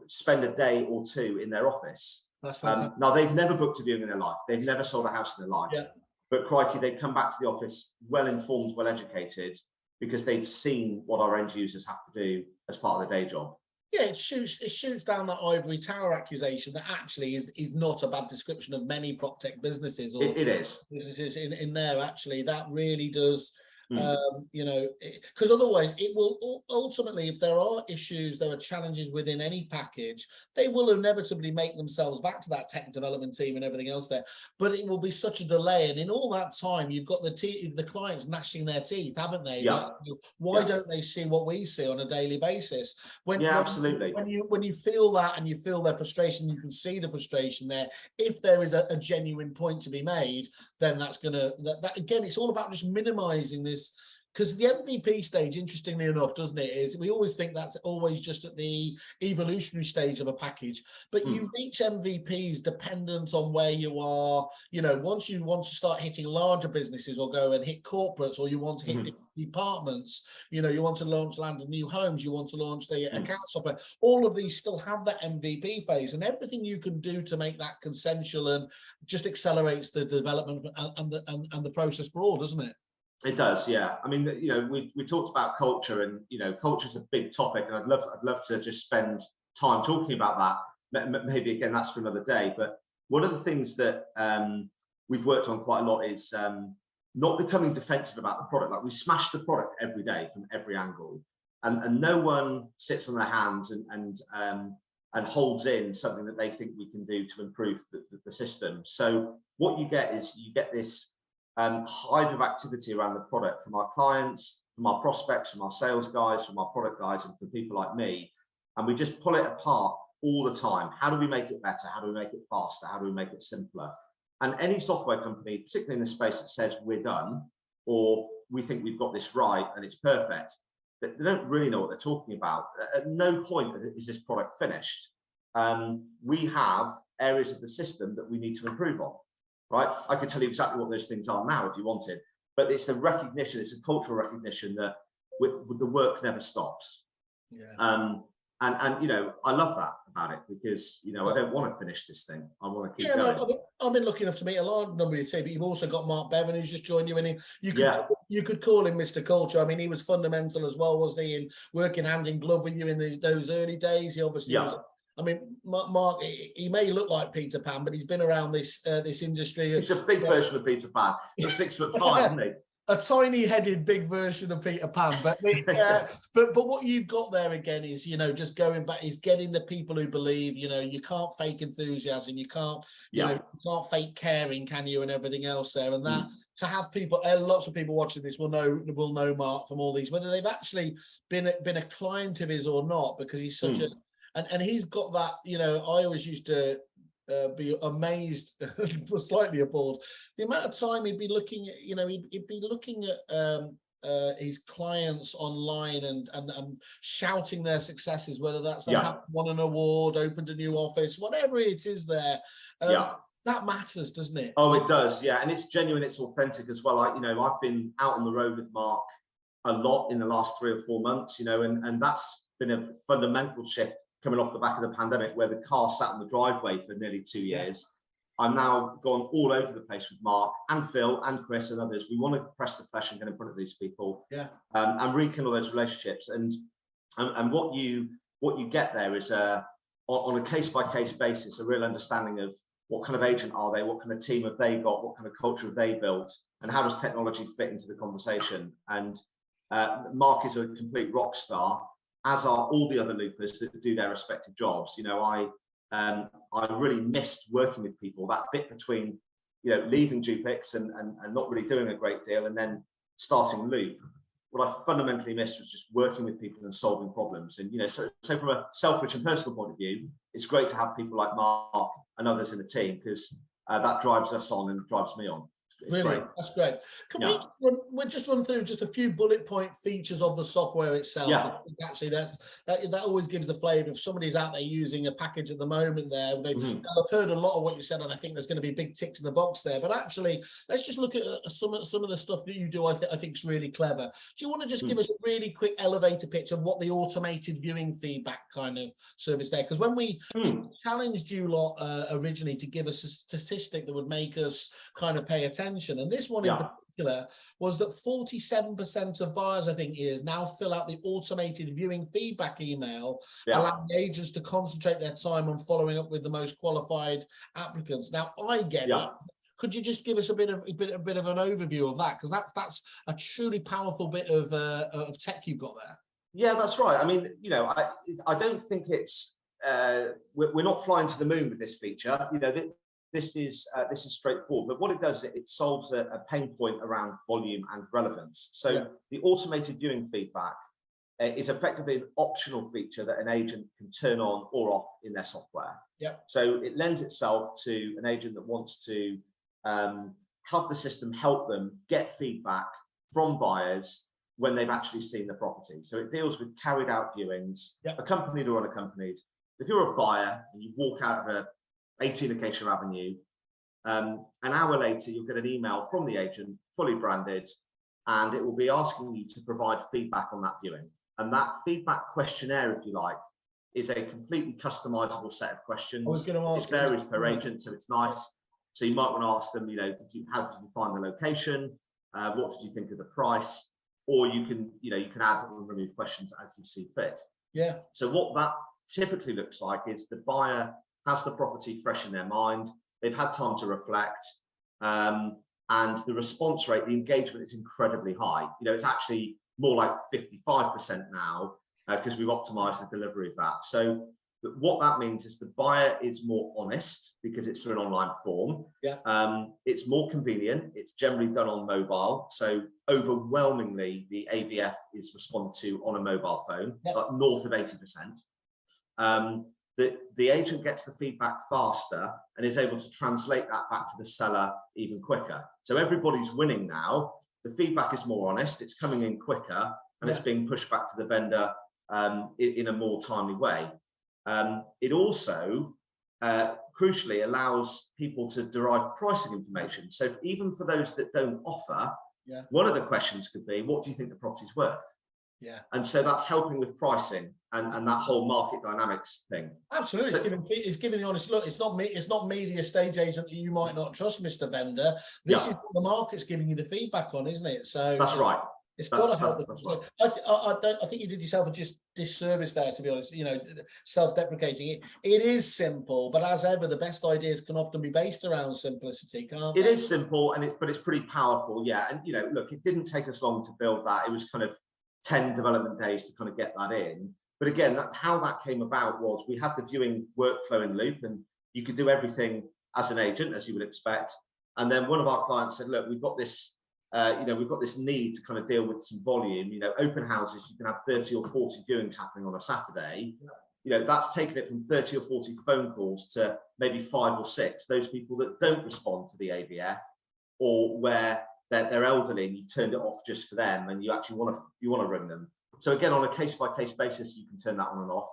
spend a day or two in their office. Now, they've never booked a viewing in their life. They've never sold a house in their life. Yeah. But crikey, they come back to the office well-informed, well-educated, because they've seen what our end users have to do as part of their day job. Yeah, it shoots down that ivory tower accusation that actually is not a bad description of many prop tech businesses. It is. It is in there, actually. That really does. Because otherwise it will ultimately, if there are issues, there are challenges within any package, they will inevitably make themselves back to that tech development team and everything else there, but it will be such a delay, and in all that time you've got the clients gnashing their teeth, haven't they? Why don't they see what we see on a daily basis? Absolutely. When you feel that, and you feel their frustration, you can see the frustration there. If there is a genuine point to be made, then that's gonna that again, it's all about just minimizing this. Because the MVP stage, interestingly enough, doesn't it, is we always think that's always just at the evolutionary stage of a package. But you reach MVPs dependent on where you are. Once you want to start hitting larger businesses or go and hit corporates, or you want to hit departments, you want to land new homes, you want to launch the account software. All of these still have that MVP phase, and everything you can do to make that consensual and just accelerates the development and the process for all, doesn't it? It does, yeah. I mean, we talked about culture, and culture is a big topic, and I'd love to just spend time talking about that. Maybe again, that's for another day. But one of the things that we've worked on quite a lot is not becoming defensive about the product. Like, we smash the product every day from every angle, and no one sits on their hands and holds in something that they think we can do to improve the system. So what you get is you get this hive of activity around the product from our clients, from our prospects, from our sales guys, from our product guys, and from people like me. And we just pull it apart all the time. How do we make it better? How do we make it faster? How do we make it simpler? And any software company, particularly in the space that says we're done, or we think we've got this right and it's perfect, they don't really know what they're talking about. At no point is this product finished. We have areas of the system that we need to improve on, right? I could tell you exactly what those things are now if you wanted, but it's the recognition, it's a cultural recognition that the work never stops. Yeah. And you know, I love that about it, because you know, I don't want to finish this thing. I want to keep going. No, I've been lucky enough to meet a large number of you, but you've also got Mark Bevan, who's just joined you in. You could call him Mr. Culture. I mean, he was fundamental as well, wasn't he, in working hand in glove with you in those early days. He obviously was. I mean, Mark, he may look like Peter Pan, but he's been around this industry. He's a big version of Peter Pan. He's 6'5", isn't he? A tiny-headed, big version of Peter Pan, but but what you've got there again is, you know, just going back, is getting the people who believe. You know, you can't fake enthusiasm, you can't, you know, you can't fake caring, can you, and everything else there, and that. To have people, lots of people watching this will know Mark from all these, whether they've actually been a client of his or not, because he's such a, and he's got that. You know, I always used to be amazed, slightly appalled, the amount of time he'd be looking at, you know, he'd be looking at his clients online and shouting their successes, whether that's they have won an award, opened a new office, whatever it is there. That matters, doesn't it? Oh, it does, yeah. And it's genuine, it's authentic as well. You know, I've been out on the road with Mark a lot in the last 3 or 4 months, you know, and that's been a fundamental shift coming off the back of the pandemic, where the car sat on the driveway for nearly 2 years. I'm now gone all over the place with Mark and Phil and Chris and others. We want to press the flesh and get in front of these people, and rekindle those relationships. And what you get there is on a case-by-case basis, a real understanding of what kind of agent are they, what kind of team have they got, what kind of culture have they built, and how does technology fit into the conversation. And Mark is a complete rock star, as are all the other loopers that do their respective jobs. You know, I really missed working with people, that bit between, you know, leaving Dupix and not really doing a great deal and then starting Loop. What I fundamentally missed was just working with people and solving problems. And, you know, so from a selfish and personal point of view, it's great to have people like Mark and others in the team, because that drives us on and drives me on. It's really great. That's great. Can we just run through just a few bullet point features of the software itself? Actually, that always gives the flavour. If somebody's out there using a package at the moment there, I've heard a lot of what you said, and I think there's going to be big ticks in the box there. But actually, let's just look at some of the stuff that you do. I think is really clever. Do you want to just give us a really quick elevator pitch of what the automated viewing feedback kind of service there? Because when we challenged you lot originally to give us a statistic that would make us kind of pay attention, and this one in particular was that 47% of buyers, I think, now fill out the automated viewing feedback email, allowing agents to concentrate their time on following up with the most qualified applicants. Now, I get it. Could you just give us a bit of an overview of that? Because that's a truly powerful bit of tech you've got there. Yeah, that's right. I mean, you know, I don't think it's we're not flying to the moon with this feature. You know, this is straightforward, but what it does, it solves a pain point around volume and relevance. So the automated viewing feedback is effectively an optional feature that an agent can turn on or off in their software. So it lends itself to an agent that wants to have the system help them get feedback from buyers when they've actually seen the property. So it deals with carried out viewings, accompanied or unaccompanied. If you're a buyer and you walk out of 18 Acacia Avenue, an hour later you'll get an email from the agent, fully branded, and it will be asking you to provide feedback on that viewing. And that feedback questionnaire, if you like, is a completely customizable set of questions. I was going to ask, it varies per agent, so it's nice. So you might want to ask them, you know, how did you find the location? What did you think of the price? Or you can add or remove questions as you see fit. So what that typically looks like is the buyer has the property fresh in their mind. they've had time to reflect, and the response rate, the engagement is incredibly high. You know, it's actually more like 55% now because we've optimized the delivery of that. So what that means is the buyer is more honest because it's through an online form. Yeah. It's more convenient. It's generally done on mobile. So overwhelmingly, the AVF is responded to on a mobile phone, like north of 80%. The agent gets the feedback faster and is able to translate that back to the seller even quicker. So everybody's winning now. The feedback is more honest. It's coming in quicker, and it's being pushed back to the vendor in a more timely way. It also crucially allows people to derive pricing information. So even for those that don't offer, one of the questions could be, what do you think the property's worth? Yeah. And so that's helping with pricing and that whole market dynamics thing. Absolutely. So, it's giving the honest look. It's not me, the estate agent that you might not trust, Mr. Vendor. This is what the market's giving you the feedback on, isn't it? So that's right. It's got to help. That's right. I think you did yourself a disservice there, to be honest. You know, self-deprecating. It is simple, but as ever, the best ideas can often be based around simplicity, can't it? It is simple, but it's pretty powerful. Yeah, and you know, look, it didn't take us long to build that. It was kind of 10 development days to kind of get that in. But again, how that came about was we had the viewing workflow in Loop, and you could do everything as an agent, as you would expect. And then one of our clients said, look, we've got this. We've got this need to kind of deal with some volume. You know, open houses, you can have 30 or 40 viewings happening on a Saturday. You know, that's taken it from 30 or 40 phone calls to maybe 5 or 6. Those people that don't respond to the AVF, or where they're elderly and you've turned it off just for them, and you actually want to ring them. So again, on a case-by-case basis, you can turn that on and off.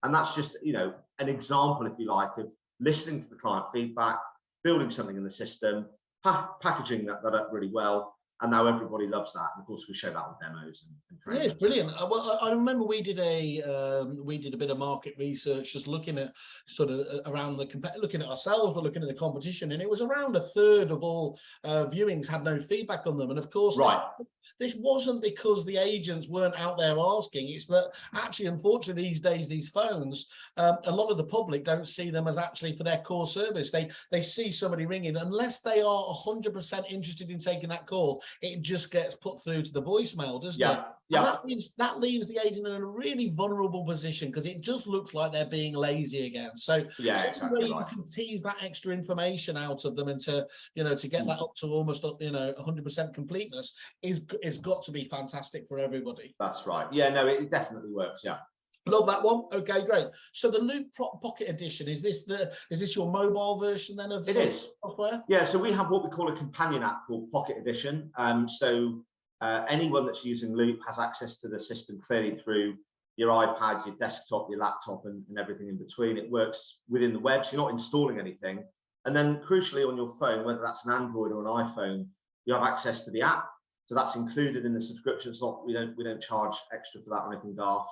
And that's just, you know, an example, if you like, of listening to the client feedback, building something in the system, packaging that up really well. And now everybody loves that. And of course, we show that on demos and trainings. Yeah, it's brilliant. Well, I remember we did a bit of market research, just looking at sort of around looking at ourselves, but looking at the competition, and it was around a third of all viewings had no feedback on them. And of course, this wasn't because the agents weren't out there asking. It's that actually, unfortunately, these days, these phones, a lot of the public don't see them as actually for their core service. They see somebody ringing, unless they are 100% interested in taking that call, it just gets put through to the voicemail, doesn't it? Yeah. That leaves the agent in a really vulnerable position, because it just looks like they're being lazy again. So exactly you can tease that extra information out of them, and to get that up to almost 100% completeness is got to be fantastic for everybody. That's right. Yeah, no, it definitely works. Yeah. Love that one. Okay, great. So the Loop Pocket Edition, is this your mobile version then of it is software? Yeah, so we have what we call a companion app called Pocket Edition. Anyone that's using Loop has access to the system clearly through your iPad, your desktop, your laptop, and everything in between. It works within the web, so you're not installing anything. And then crucially on your phone, whether that's an Android or an iPhone, you have access to the app. So that's included in the subscription. It's not, we don't charge extra for that or anything daft.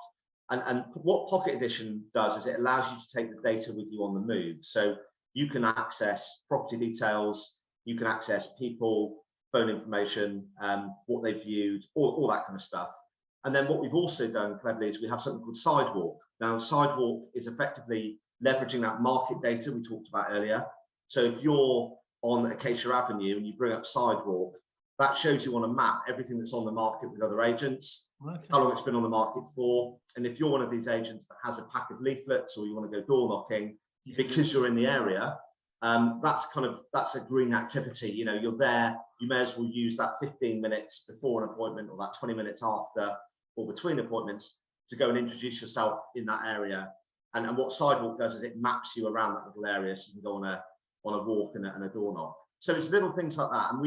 And what Pocket Edition does is it allows you to take the data with you on the move. So you can access property details, you can access people, phone information, what they've viewed, all that kind of stuff. And then what we've also done cleverly is we have something called Sidewalk. Now, Sidewalk is effectively leveraging that market data we talked about earlier. So if you're on Acacia Avenue and you bring up Sidewalk, that shows you on a map everything that's on the market with other agents, how long it's been on the market for. And if you're one of these agents that has a pack of leaflets, or you want to go door knocking because you're in the area, that's a green activity. You know, you're there, you may as well use that 15 minutes before an appointment, or that 20 minutes after or between appointments, to go and introduce yourself in that area. And what Sidewalk does is it maps you around that little area, so you can go on a walk and a door knock. So it's little things like that. And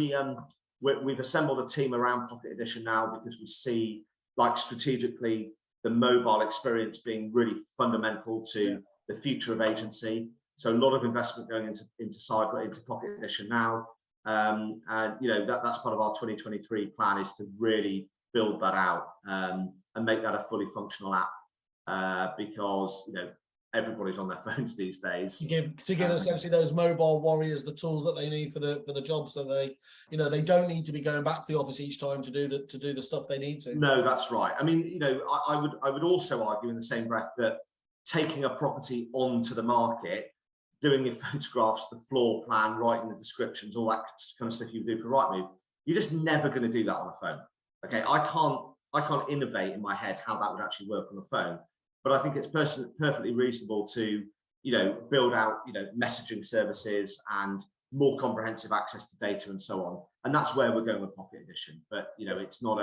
we've assembled a team around Pocket Edition now, because we see, like, strategically, the mobile experience being really fundamental to the future of agency. So a lot of investment going into Pocket Edition now. And that's part of our 2023 plan, is to really build that out and make that a fully functional app, because everybody's on their phones these days. To give essentially those mobile warriors the tools that they need for the job, so they don't need to be going back to the office each time to do the stuff they need to. No, that's right. I mean, I would also argue in the same breath that taking a property onto the market doing your photographs, the floor plan, writing the descriptions, all that kind of stuff you do for Rightmove. You're just never going to do that on a phone. Okay, I can't innovate in my head how that would actually work on the phone, but I think it's perfectly reasonable to, you know, build out, you know, messaging services and more comprehensive access to data and so on. And that's where we're going with Pocket Edition. But, you know, it's not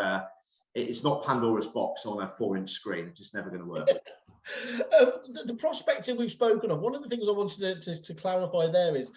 Pandora's box on a 4-inch screen. It's just never going to work. The prospecting we've spoken of, one of the things I wanted to clarify there is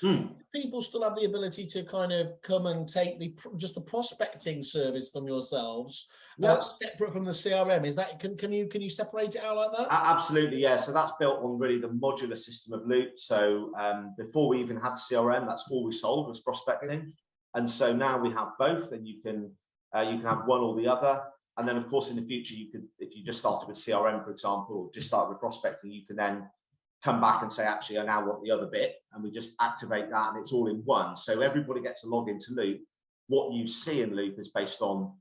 people still have the ability to kind of come and take just the prospecting service from yourselves, separate from the CRM. Is that can you separate it out like that? Absolutely, yeah. So that's built on really the modular system of Loop. So before we even had CRM, that's all we sold was prospecting, and so now we have both, and you can have one or the other. And then, of course, in the future, you could, if you just started with CRM, for example, or just started with prospecting, you can then come back and say, actually, I now want the other bit, and we just activate that, and it's all in one. So everybody gets to log into Loop. What you see in Loop is based on,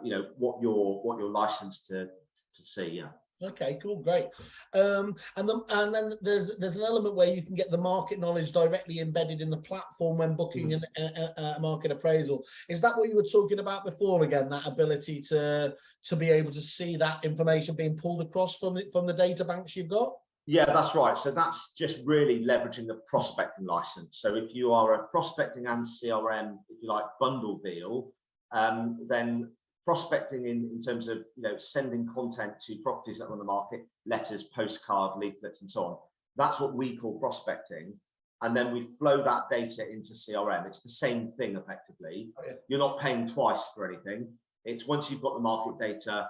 you know, what you're licensed to see. Yeah. Okay, cool, great. And then there's an element where you can get the market knowledge directly embedded in the platform when booking a market appraisal. Is that what you were talking about before? Again, that ability to be able to see that information being pulled across from the data banks you've got? Yeah, that's right. So that's just really leveraging the prospecting license. So if you are a prospecting and CRM, if you like, bundle deal, then prospecting in terms of, you know, sending content to properties that are on the market, letters, postcard, leaflets, and so on. That's what we call prospecting. And then we flow that data into CRM. It's the same thing effectively. Oh, yeah. You're not paying twice for anything. It's once you've got the market data,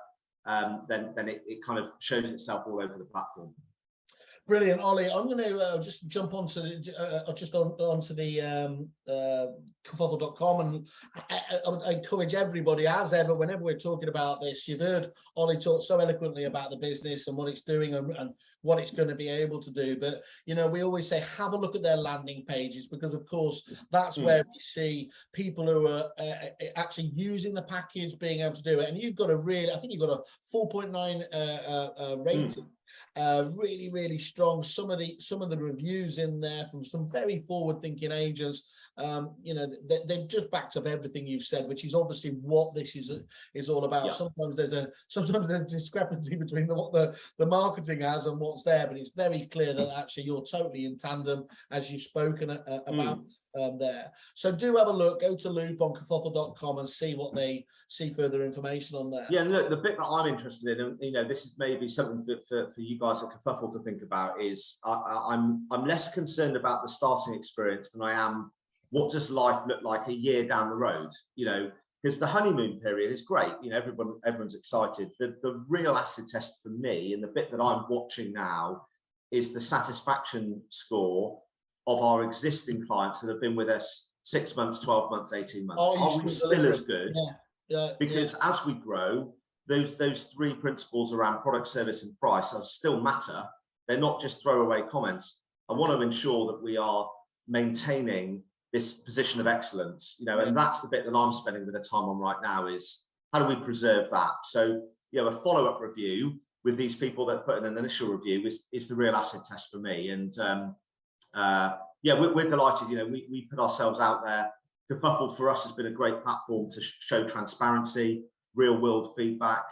then it kind of shows itself all over the platform. Brilliant, Ollie. I'm going to just jump onto the kerfuffle.com, and I encourage everybody, as ever, whenever we're talking about this, you've heard Ollie talk so eloquently about the business and what it's doing and what it's going to be able to do. But, you know, we always say have a look at their landing pages, because, of course, that's where we see people who are actually using the package, being able to do it. And you've got I think you've got a 4.9 rating. Really, really strong. Some of the reviews in there from some very forward-thinking agents. You know, they've just backed up everything you've said, which is obviously what this is all about. Yeah. Sometimes there's a discrepancy between what the marketing has and what's there, but it's very clear that actually you're totally in tandem, as you've spoken about there. So do have a look. Go to Loop on kerfuffle.com and see what they see further information on there. Yeah, and look, the bit that I'm interested in, and you know, this is maybe something for you guys at Kerfuffle to think about, is I'm less concerned about the starting experience than I am what does life look like a year down the road, you know, because the honeymoon period is great. You know, everyone's excited. The real acid test for me, and the bit that I'm watching now, is the satisfaction score of our existing clients that have been with us 6 months, 12 months, 18 months. Are we still as good? Yeah, because as we grow, those three principles around product, service, and price still matter. They're not just throwaway comments. I want to ensure that we are maintaining this position of excellence, you know, and that's the bit that I'm spending a bit of time on right now, is how do we preserve that? So, you know, a follow-up review with these people that put in an initial review is the real acid test for me. And yeah, we're delighted. You know, we put ourselves out there. Kerfuffle for us has been a great platform to show transparency, real world feedback,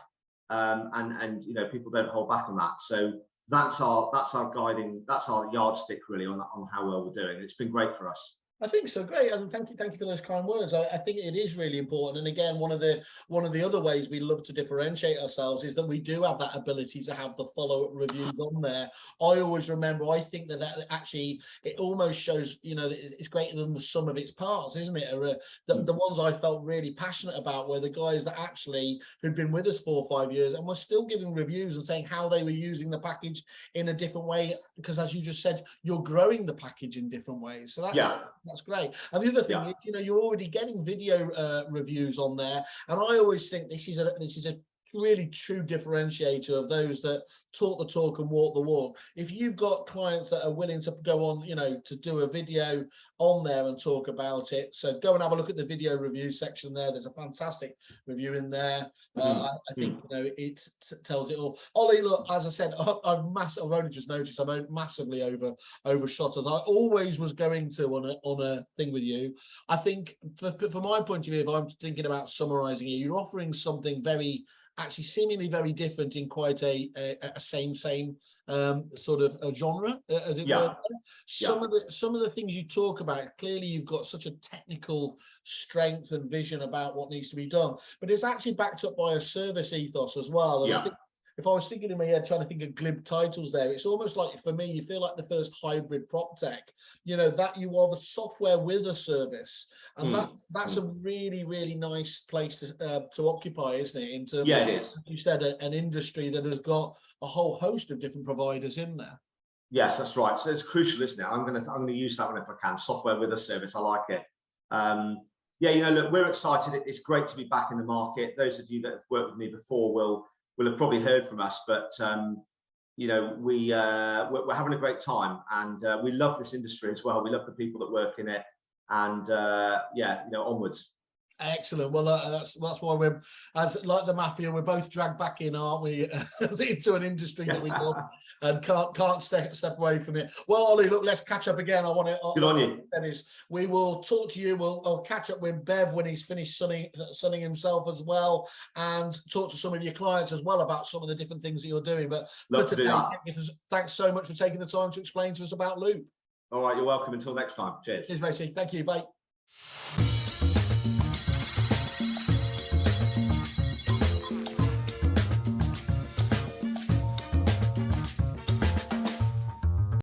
and you know, people don't hold back on that. So that's our guiding, that's our yardstick really on how well we're doing. It's been great for us. I think so. Great, and thank you for those kind words. I think it is really important. And again, one of the other ways we love to differentiate ourselves is that we do have that ability to have the follow-up reviews on there. I always remember, I think that actually it almost shows, you know, it's greater than the sum of its parts, isn't it? The ones I felt really passionate about were the guys that actually who'd been with us 4 or 5 years and were still giving reviews and saying how they were using the package in a different way, because as you just said, you're growing the package in different ways. So that's great. And the other thing is, you know, you're already getting video reviews on there, and I always think this is a really true differentiator of those that talk the talk and walk the walk. If you've got clients that are willing to go on, you know, to do a video on there and talk about it, so go and have a look at the video review section there. There's a fantastic review in there. I think, you know, it tells it all. Ollie, look, as I said, I've only just noticed I'm massively overshot, as I always was going to on a thing with you. I think from my point of view, if I'm thinking about summarizing it, you're offering something very, actually seemingly very different in quite a same sort of a genre, as it were. Some of the things you talk about, clearly you've got such a technical strength and vision about what needs to be done, but it's actually backed up by a service ethos as well. And I think, if I was thinking in my head, trying to think of glib titles there, it's almost like, for me, you feel like the first hybrid prop tech, you know, that you are the software with a service. And that's a really, really nice place to occupy, isn't it? Into, it is. You said, an industry that has got a whole host of different providers in there. Yes, that's right. So it's crucial, isn't it? I'm gonna use that one if I can. Software with a service. I like it. Yeah, you know, look, we're excited. It's great to be back in the market. Those of you that have worked with me before will have probably heard from us, but you know, we're having a great time, and we love this industry as well. We love the people that work in it, and yeah, you know, onwards. Excellent. Well, that's why we're, as like the mafia, we're both dragged back in, aren't we, into an industry that we love and can't step away from it. Well, Ollie, look, let's catch up again. I want to. Good on you. Dennis, we will talk to you. I'll catch up with Bev when he's finished sunning himself as well, and talk to some of your clients as well about some of the different things that you're doing. But love to do that. Thanks so much for taking the time to explain to us about Loop. All right, you're welcome. Until next time. Cheers. Cheers, matey. Thank you. Bye.